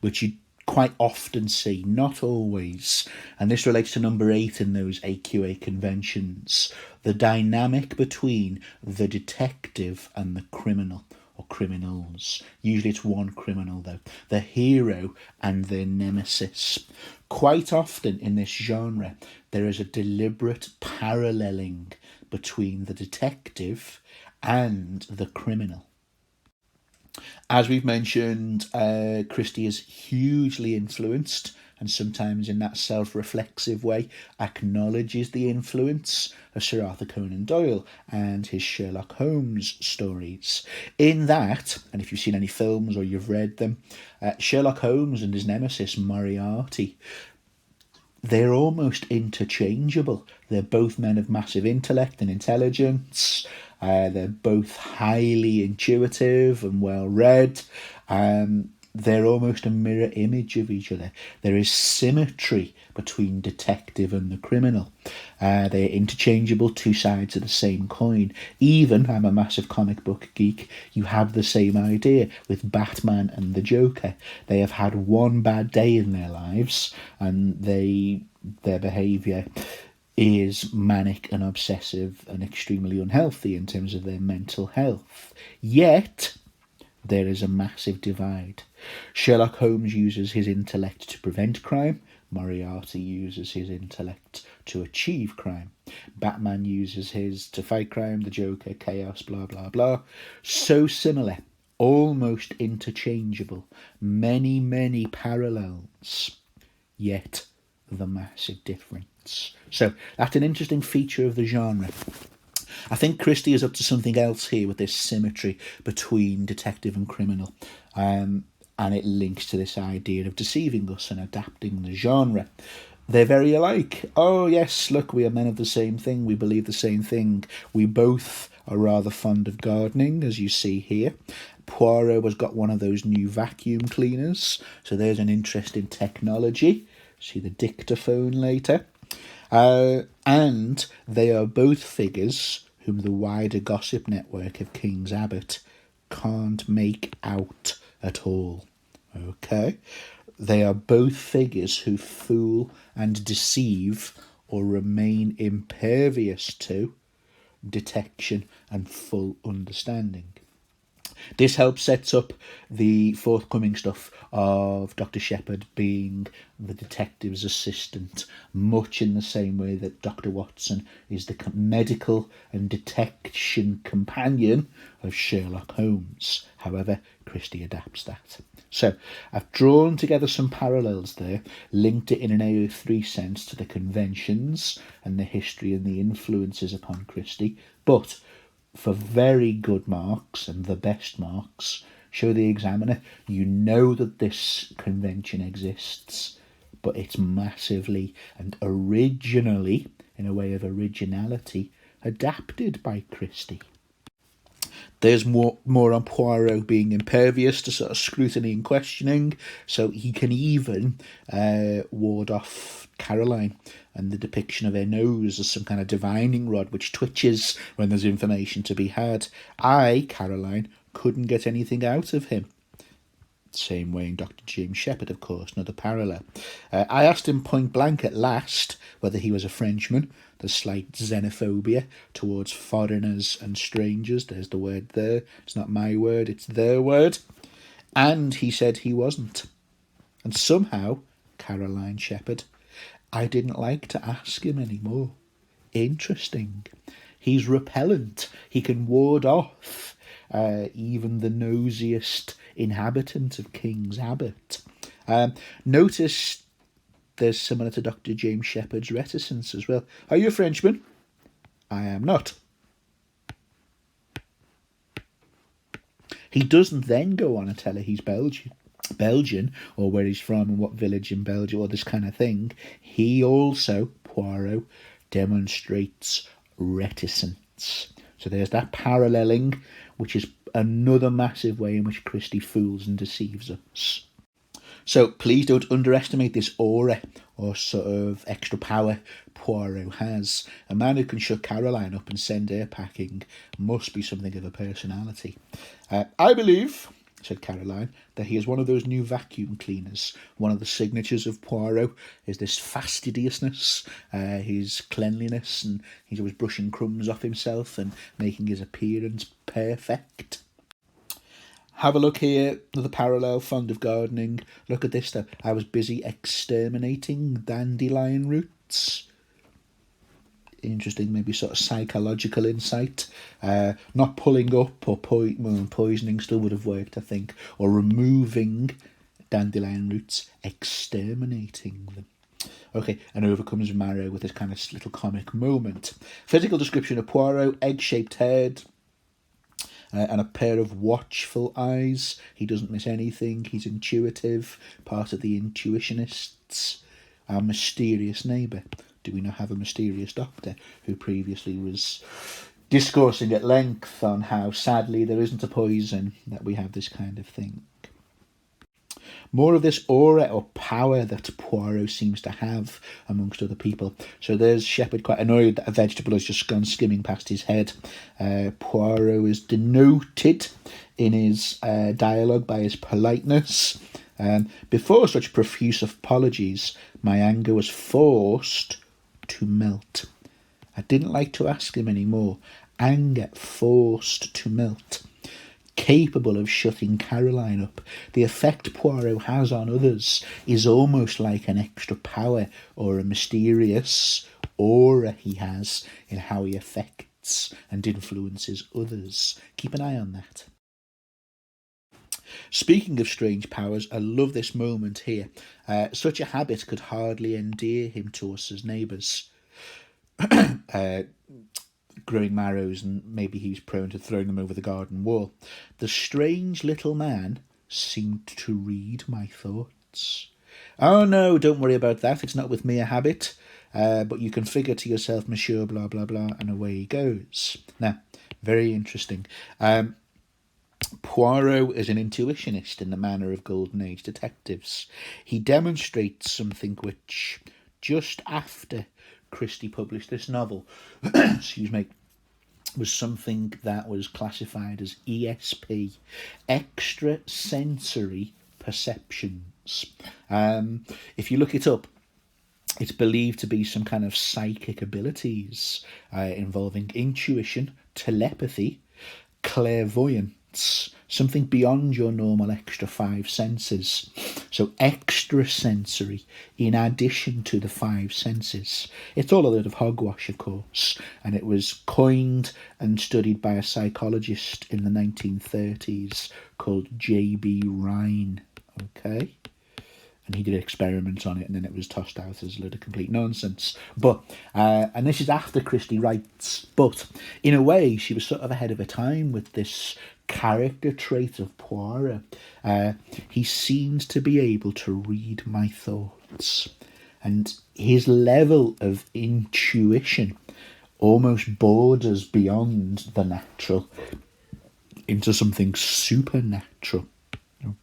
which you quite often see, not always, and this relates to number 8 in those AQA conventions, the dynamic between the detective and the criminal, or criminals. Usually it's one criminal though, the hero and their nemesis. Quite often in this genre, there is a deliberate paralleling between the detective and the criminal. As we've mentioned, Christie is hugely influenced, and sometimes in that self-reflexive way acknowledges the influence of Sir Arthur Conan Doyle and his Sherlock Holmes stories. In that, and if you've seen any films or you've read them, Sherlock Holmes and his nemesis Moriarty, they're almost interchangeable. They're both men of massive intellect and intelligence. They're both highly intuitive and well-read. They're almost a mirror image of each other. There is symmetry between detective and the criminal. They're interchangeable, 2 sides of the same coin. Even, I'm a massive comic book geek, you have the same idea with Batman and the Joker. They have had one bad day in their lives, and their behaviour is manic and obsessive and extremely unhealthy in terms of their mental health. Yet, there is a massive divide. Sherlock Holmes uses his intellect to prevent crime. Moriarty uses his intellect to achieve crime. Batman uses his to fight crime. The Joker, chaos, blah, blah, blah. So similar, almost interchangeable. Many, many parallels. Yet, the massive difference. So that's an interesting feature of the genre. I think Christie is up to something else here with this symmetry between detective and criminal, and it links to this idea of deceiving us and adapting the genre. They're very alike. Oh yes, look, we are men of the same thing, we believe the same thing, we both are rather fond of gardening, as you see here, Poirot has got one of those new vacuum cleaners, so there's an interesting technology. See the dictaphone later. And they are both figures whom the wider gossip network of King's Abbot can't make out at all. Okay? They are both figures who fool and deceive or remain impervious to detection and full understanding. This helps set up the forthcoming stuff of Dr. Shepherd being the detective's assistant, much in the same way that Dr. Watson is the medical and detection companion of Sherlock Holmes. However, Christie adapts that. So, I've drawn together some parallels there, linked it in an AO3 sense to the conventions and the history and the influences upon Christie, but for very good marks and the best marks, show the examiner you know that this convention exists, but it's massively and originally, in a way of originality, adapted by Christie. There's more on Poirot being impervious to sort of scrutiny and questioning, so he can even ward off Caroline and the depiction of her nose as some kind of divining rod which twitches when there's information to be had. Caroline, couldn't get anything out of him. Same way in Dr. James Shepherd, of course, another parallel. I asked him point blank at last whether he was a Frenchman. The slight xenophobia towards foreigners and strangers. There's the word there. It's not my word, it's their word. And he said he wasn't. And somehow, Caroline Shepherd, I didn't like to ask him anymore. Interesting. He's repellent. He can ward off even the nosiest inhabitant of King's Abbot. Notice there's similar to Dr. James Shepherd's reticence as well. Are you a Frenchman? I am not. He doesn't then go on and tell her he's Belgian, or where he's from and what village in Belgium, or this kind of thing. He also, Poirot, demonstrates reticence. So there's that paralleling, which is another massive way in which Christie fools and deceives us. So please don't underestimate this aura or sort of extra power Poirot has. A man who can shut Caroline up and send her packing must be something of a personality. I believe, said Caroline, that he is one of those new vacuum cleaners. One of the signatures of Poirot is this fastidiousness, his cleanliness, and he's always brushing crumbs off himself and making his appearance perfect. Have a look here, another parallel, fond of gardening. Look at this though. I was busy exterminating dandelion roots. Interesting, maybe sort of psychological insight. Not pulling up or poisoning still would have worked, I think. Or removing dandelion roots, exterminating them. Okay, and over comes Marrow with this kind of little comic moment. Physical description of Poirot, egg-shaped head, and a pair of watchful eyes. He doesn't miss anything. He's intuitive, part of the intuitionists. Our mysterious neighbour. Do we not have a mysterious doctor who previously was discoursing at length on how sadly there isn't a poison, that we have this kind of thing? More of this aura or power that Poirot seems to have amongst other people. So there's Shepherd quite annoyed that a vegetable has just gone skimming past his head. Poirot is denoted in his dialogue by his politeness. Before such profuse apologies, my anger was forced to melt. I didn't like to ask him any more. Anger forced to melt. Capable of shutting Caroline up. The effect Poirot has on others is almost like an extra power or a mysterious aura he has in how he affects and influences others. Keep an eye on that. Speaking of strange powers, I love this moment here. Such a habit could hardly endear him to us as neighbours. Growing marrows, and maybe he's prone to throwing them over the garden wall. The strange little man seemed to read my thoughts. Oh no, don't worry about that, it's not with me a habit, but you can figure to yourself, monsieur, blah, blah, blah, and away he goes. Now, very interesting. Poirot is an intuitionist in the manner of Golden Age detectives. He demonstrates something which, just after Christie published this novel, excuse me, was something that was classified as ESP, extrasensory perceptions. If you look it up, it's believed to be some kind of psychic abilities involving intuition, telepathy, clairvoyance, something beyond your normal extra five senses. So extrasensory in addition to the five senses. It's all a lot of hogwash, of course, and it was coined and studied by a psychologist in the 1930s called J.B. Rhine. Okay? And he did experiments on it, and then it was tossed out as a load of complete nonsense. But, and this is after Christie writes, but in a way, she was sort of ahead of her time with this character trait of Poirot. He seems to be able to read my thoughts, and his level of intuition almost borders beyond the natural into something supernatural.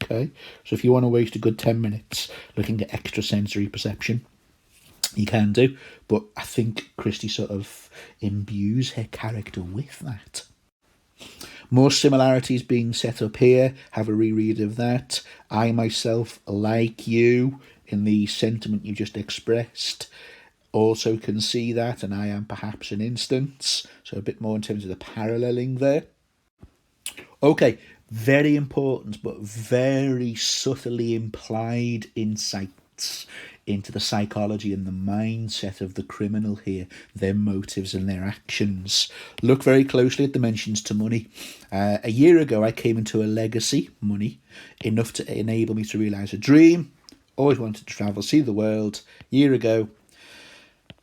Okay, so if you want to waste a good 10 minutes looking at extrasensory perception, you can do, but I think Christie sort of imbues her character with that. More similarities being set up here. Have a reread of that. I myself, like you, in the sentiment you just expressed, also can see that, and I am perhaps an instance, so a bit more in terms of the paralleling there. Okay, very important but very subtly implied insights into the psychology and the mindset of the criminal here, their motives and their actions. Look very closely at the mentions to money. A year ago I came into a legacy, money, enough to enable me to realise a dream. Always wanted to travel, see the world. A year ago,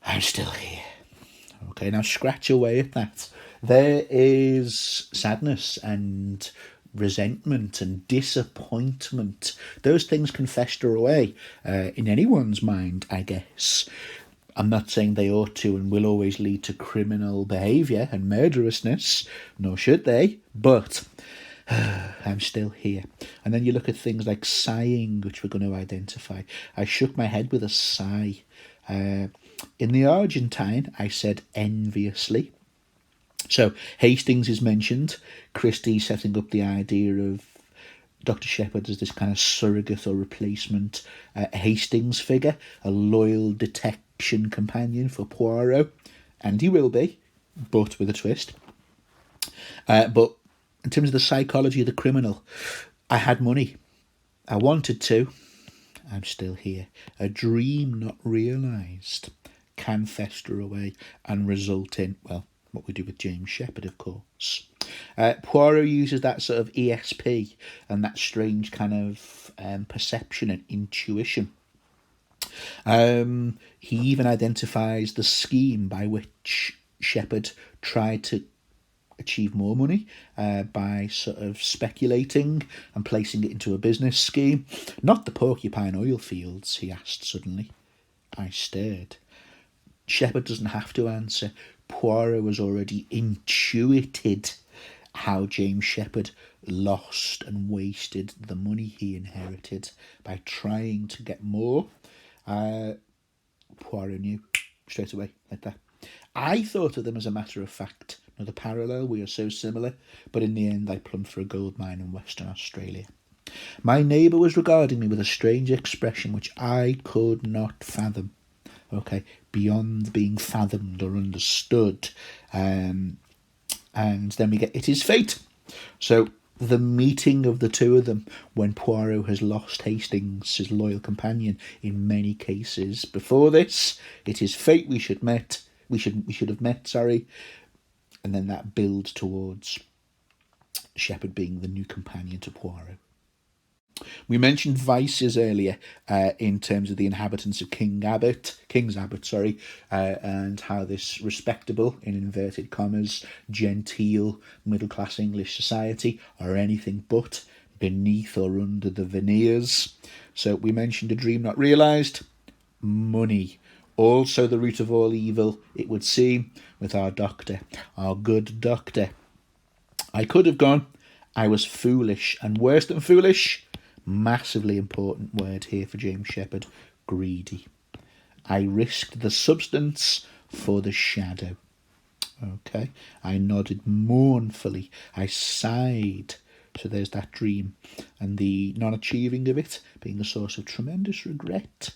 I'm still here. Okay, now scratch away at that. There is sadness and resentment and disappointment. Those things can fester away in anyone's mind, I guess. I'm not saying they ought to and will always lead to criminal behaviour and murderousness, nor should they, but I'm still here. And then you look at things like sighing, which we're going to identify. I shook my head with a sigh. In the Argentine, I said enviously. So Hastings is mentioned. Christie setting up the idea of Dr. Shepherd as this kind of surrogate or replacement Hastings figure, a loyal detection companion for Poirot, and he will be, but with a twist. But in terms of the psychology of the criminal, I had money. I wanted to. I'm still here. A dream not realised can fester away and result in, well, what we do with James Shepherd, of course. Poirot uses that sort of ESP and that strange kind of perception and intuition. He even identifies the scheme by which Shepherd tried to achieve more money by sort of speculating and placing it into a business scheme. Not the Porcupine oil fields, he asked suddenly. I stared. Shepherd doesn't have to answer. Poirot has already intuited how James Shepherd lost and wasted the money he inherited by trying to get more. Poirot knew straight away, like that. I thought of them as a matter of fact. Another parallel, we are so similar, but in the end I plumbed for a gold mine in Western Australia. My neighbour was regarding me with a strange expression which I could not fathom. Okay, beyond being fathomed or understood. And then we get It Is Fate. So the meeting of the two of them when Poirot has lost Hastings, his loyal companion, in many cases. Before this, it is fate we should have met, and then that builds towards Shepherd being the new companion to Poirot. We mentioned vices earlier in terms of the inhabitants of King's Abbot, and how this respectable, in inverted commas, genteel, middle-class English society are anything but beneath or under the veneers. So we mentioned a dream not realised, money. Also the root of all evil, it would seem, with our doctor, our good doctor. I could have gone I was foolish, and worse than foolish, massively important word here for James Shepherd, greedy. I risked the substance for the shadow. Okay, I nodded mournfully, I sighed. So there's that dream, and the non-achieving of it being a source of tremendous regret.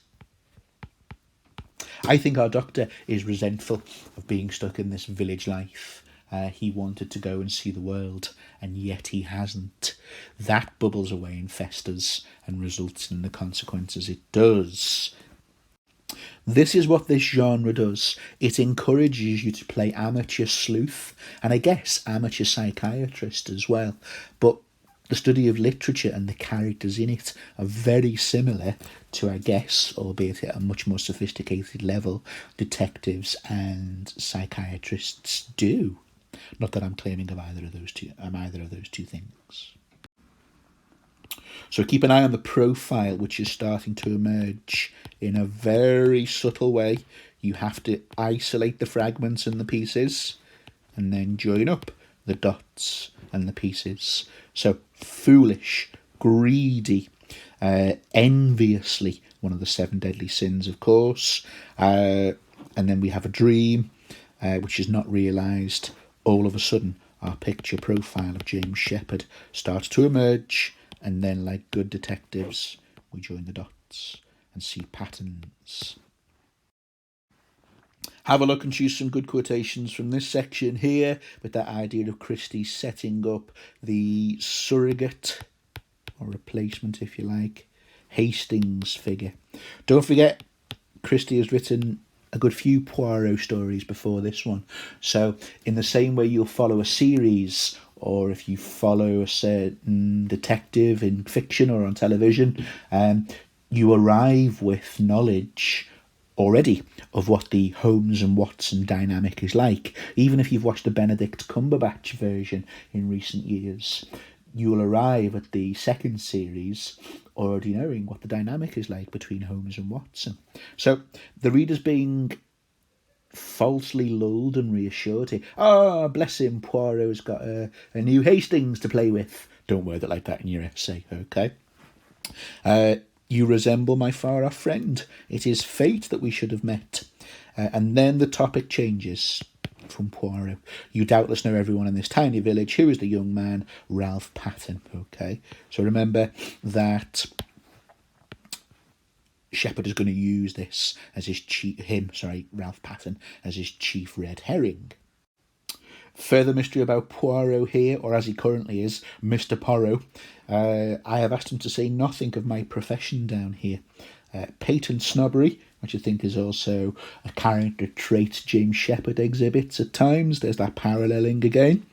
I think our Doctor is resentful of being stuck in this village life. He wanted to go and see the world, and yet he hasn't. That bubbles away and festers and results in the consequences it does. This is what this genre does. It encourages you to play amateur sleuth, and I guess amateur psychiatrist as well. But the study of literature and the characters in it are very similar to, I guess, albeit at a much more sophisticated level, detectives and psychiatrists do. Not that I'm claiming I'm either of those two things. So keep an eye on the profile, which is starting to emerge in a very subtle way. You have to isolate the fragments and the pieces, and then join up the dots and the pieces. So foolish, greedy, enviously, one of the 7 deadly sins, of course. And then we have a dream, which is not realised. All of a sudden, our picture profile of James Shepherd starts to emerge, and then, like good detectives, we join the dots and see patterns. Have a look and choose some good quotations from this section here, with that idea of Christie setting up the surrogate, or replacement if you like, Hastings figure. Don't forget, Christie has written a good few Poirot stories before this one. So in the same way you'll follow a series, or if you follow a certain detective in fiction or on television, you arrive with knowledge already of what the Holmes and Watson dynamic is like. Even if you've watched the Benedict Cumberbatch version in recent years, you will arrive at the second series already knowing what the dynamic is like between Holmes and Watson. So the reader's being falsely lulled and reassured here. Oh, bless him, Poirot's got a new Hastings to play with. Don't word it like that in your essay, okay? You resemble my far-off friend. It is fate that we should have met. And then the topic changes from Poirot. You doubtless know everyone in this tiny village. Who is the young man? Ralph Patten, okay? So remember that Shepherd is going to use this as Ralph Patten, as his chief red herring. Further mystery about Poirot here, or as he currently is, Mr. Porrow. I have asked him to say nothing of my profession down here. Patent snobbery, which I think is also a character trait James Shepherd exhibits at times. There's that paralleling again.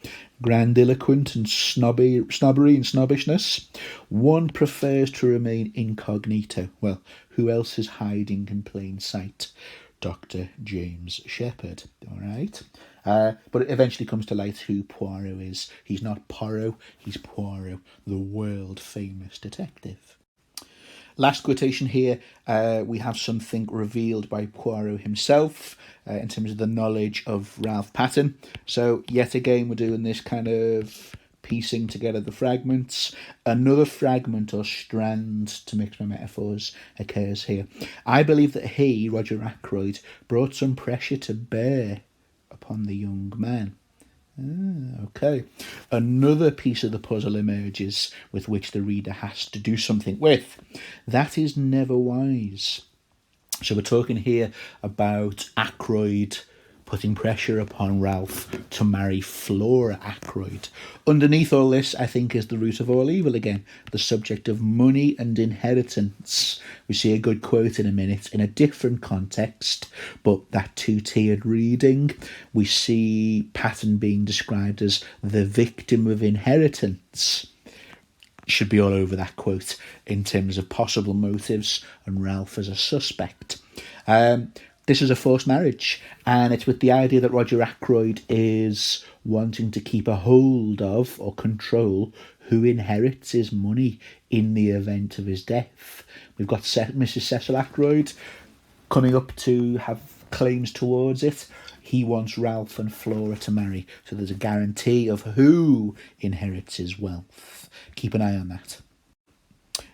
Grandiloquent and snobbery and snobbishness. One prefers to remain incognito. Well, who else is hiding in plain sight? Dr. James Shepherd, all right? But it eventually comes to light who Poirot is. He's not Porrow, he's Poirot, the world-famous detective. Last quotation here, we have something revealed by Poirot himself in terms of the knowledge of Ralph Patten. So yet again, we're doing this kind of piecing together the fragments. Another fragment or strand, to mix my metaphors, occurs here. I believe that he, Roger Ackroyd, brought some pressure to bear upon the young man. Okay. Another piece of the puzzle emerges with which the reader has to do something with. That is never wise. So we're talking here about Ackroyd putting pressure upon Ralph to marry Flora Ackroyd. Underneath all this, I think, is the root of all evil again, the subject of money and inheritance. We see a good quote in a minute in a different context, but that two-tiered reading. We see Patten being described as the victim of inheritance. Should be all over that quote in terms of possible motives, and Ralph as a suspect. This is a forced marriage, and it's with the idea that Roger Ackroyd is wanting to keep a hold of or control who inherits his money in the event of his death. We've got Mrs. Cecil Ackroyd coming up to have claims towards it. he wants Ralph and Flora to marry, so there's a guarantee of who inherits his wealth. Keep an eye on that.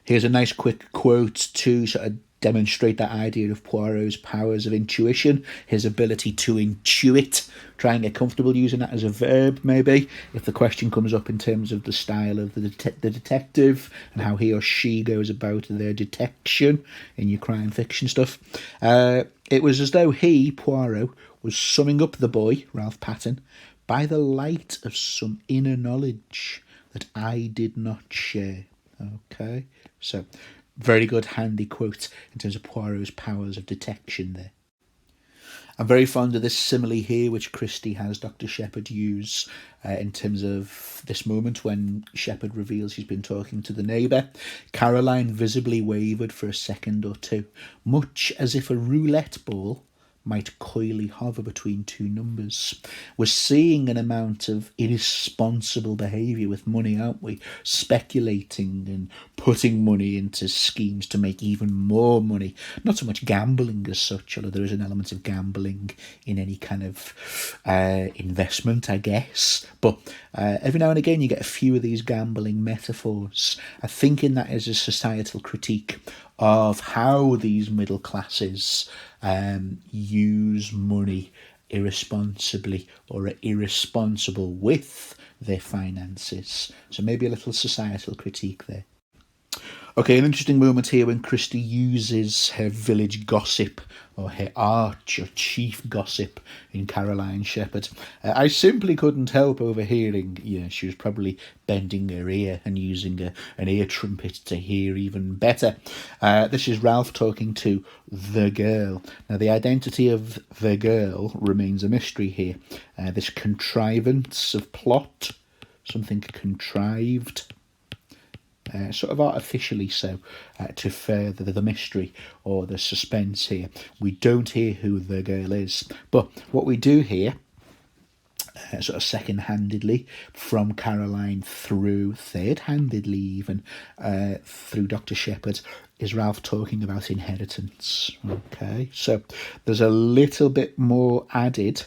Here's a nice quick quote to sort of demonstrate that idea of Poirot's powers of intuition, his ability to intuit. Try and get comfortable using that as a verb, maybe, if the question comes up in terms of the style of the detective and how he or she goes about their detection in your crime fiction stuff. It was as though he, Poirot, was summing up the boy, Ralph Patten, by the light of some inner knowledge that I did not share. Okay, so very good, handy quote in terms of Poirot's powers of detection there. I'm very fond of this simile here, which Christie has Dr. Shepherd use in terms of this moment when Shepherd reveals he's been talking to the neighbour. Caroline visibly wavered for a second or two, much as if a roulette ball might coyly hover between two numbers. We're seeing an amount of irresponsible behaviour with money, aren't we? Speculating and putting money into schemes to make even more money. Not so much gambling as such, although there is an element of gambling in any kind of investment, I guess. But every now and again you get a few of these gambling metaphors. I think in that is a societal critique of how these middle classes use money irresponsibly or are irresponsible with their finances. So maybe a little societal critique there. Okay, an interesting moment here when Christie uses her village gossip, or her arch or chief gossip in Caroline Shepherd. I simply couldn't help overhearing, she was probably bending her ear and using an ear trumpet to hear even better. This is Ralph talking to the girl. Now, the identity of the girl remains a mystery here. This contrivance of plot, something contrived, sort of artificially so, to further the mystery or the suspense here. We don't hear who the girl is, but what we do hear, sort of second-handedly, from Caroline through third-handedly even, through Dr. Shepherd, is Ralph talking about inheritance. Okay, so there's a little bit more added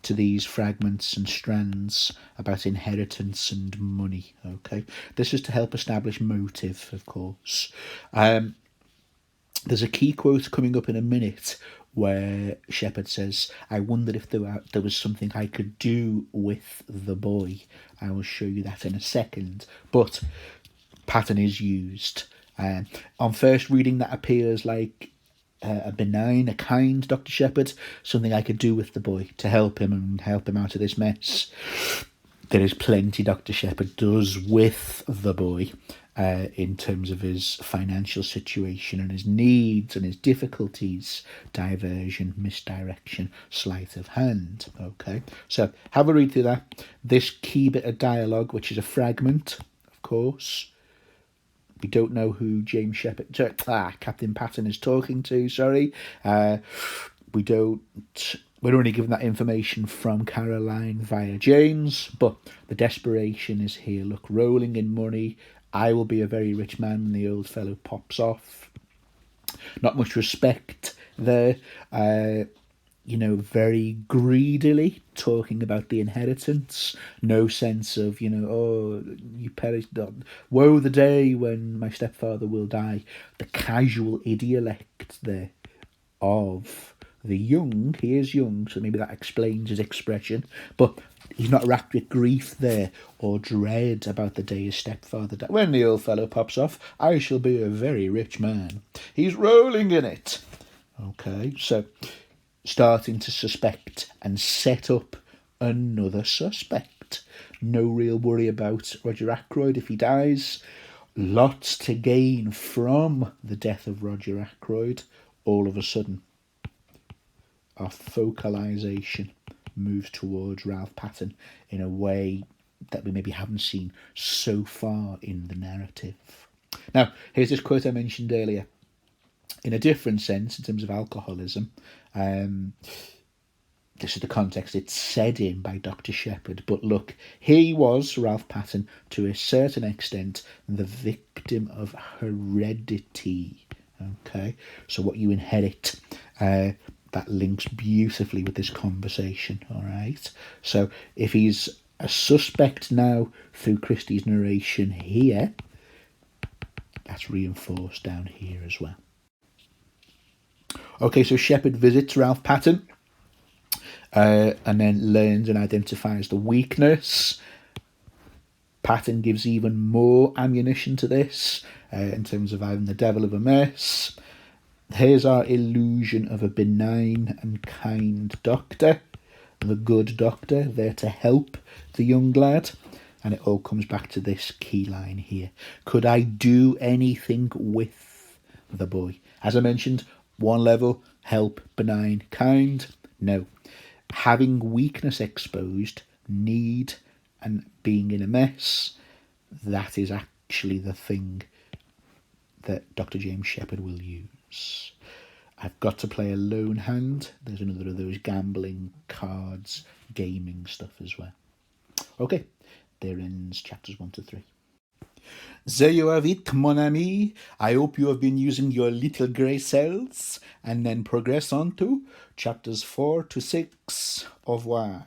to these fragments and strands about inheritance and money. Okay, this is to help establish motive, of course. There's a key quote coming up in a minute where Shepherd says, I wondered if there was something I could do with the boy. I will show you that in a second. But Patten is used. On first reading, that appears like a benign, a kind Dr. Shepherd, something I could do with the boy to help him and help him out of this mess. There is plenty Dr. Shepherd does with the boy in terms of his financial situation and his needs and his difficulties, diversion, misdirection, sleight of hand. Okay, so have a read through that. This key bit of dialogue, which is a fragment, of course. We don't know who Captain Patten is talking to, sorry. We're only given that information from Caroline via James, but the desperation is here. Look, rolling in money. I will be a very rich man when the old fellow pops off. Not much respect there. Very greedily talking about the inheritance. No sense of, you perished. Woe the day when my stepfather will die. The casual idiolect there of the young. He is young, so maybe that explains his expression. But he's not racked with grief there or dread about the day his stepfather died. When the old fellow pops off, I shall be a very rich man. He's rolling in it. Okay, so starting to suspect and set up another suspect. No real worry about Roger Ackroyd if he dies. Lots to gain from the death of Roger Ackroyd. All of a sudden, our focalisation moves towards Ralph Patten in a way that we maybe haven't seen so far in the narrative. Now, here's this quote I mentioned earlier. In a different sense, in terms of alcoholism, this is the context it's said in by Dr. Shepherd. But look, he was, Ralph Patten, to a certain extent, the victim of heredity. Okay, so what you inherit. that links beautifully with this conversation, all right? So if he's a suspect now through Christie's narration here, that's reinforced down here as well. Okay, so Shepherd visits Ralph Patton and then learns and identifies the weakness. Patton gives even more ammunition to this in terms of having the devil of a mess. Here's our illusion of a benign and kind doctor, the good doctor, there to help the young lad. And it all comes back to this key line here. Could I do anything with the boy? As I mentioned, one level, help, benign, kind. No. Having weakness exposed, need, and being in a mess, that is actually the thing that Dr. James Shepherd will use. I've got to play a lone hand. There's another of those gambling, cards, gaming stuff as well. Okay, there ends chapters 1 to 3. There you have it, mon ami. I hope you have been using your little grey cells and then progress on to chapters 4 to 6. Au revoir.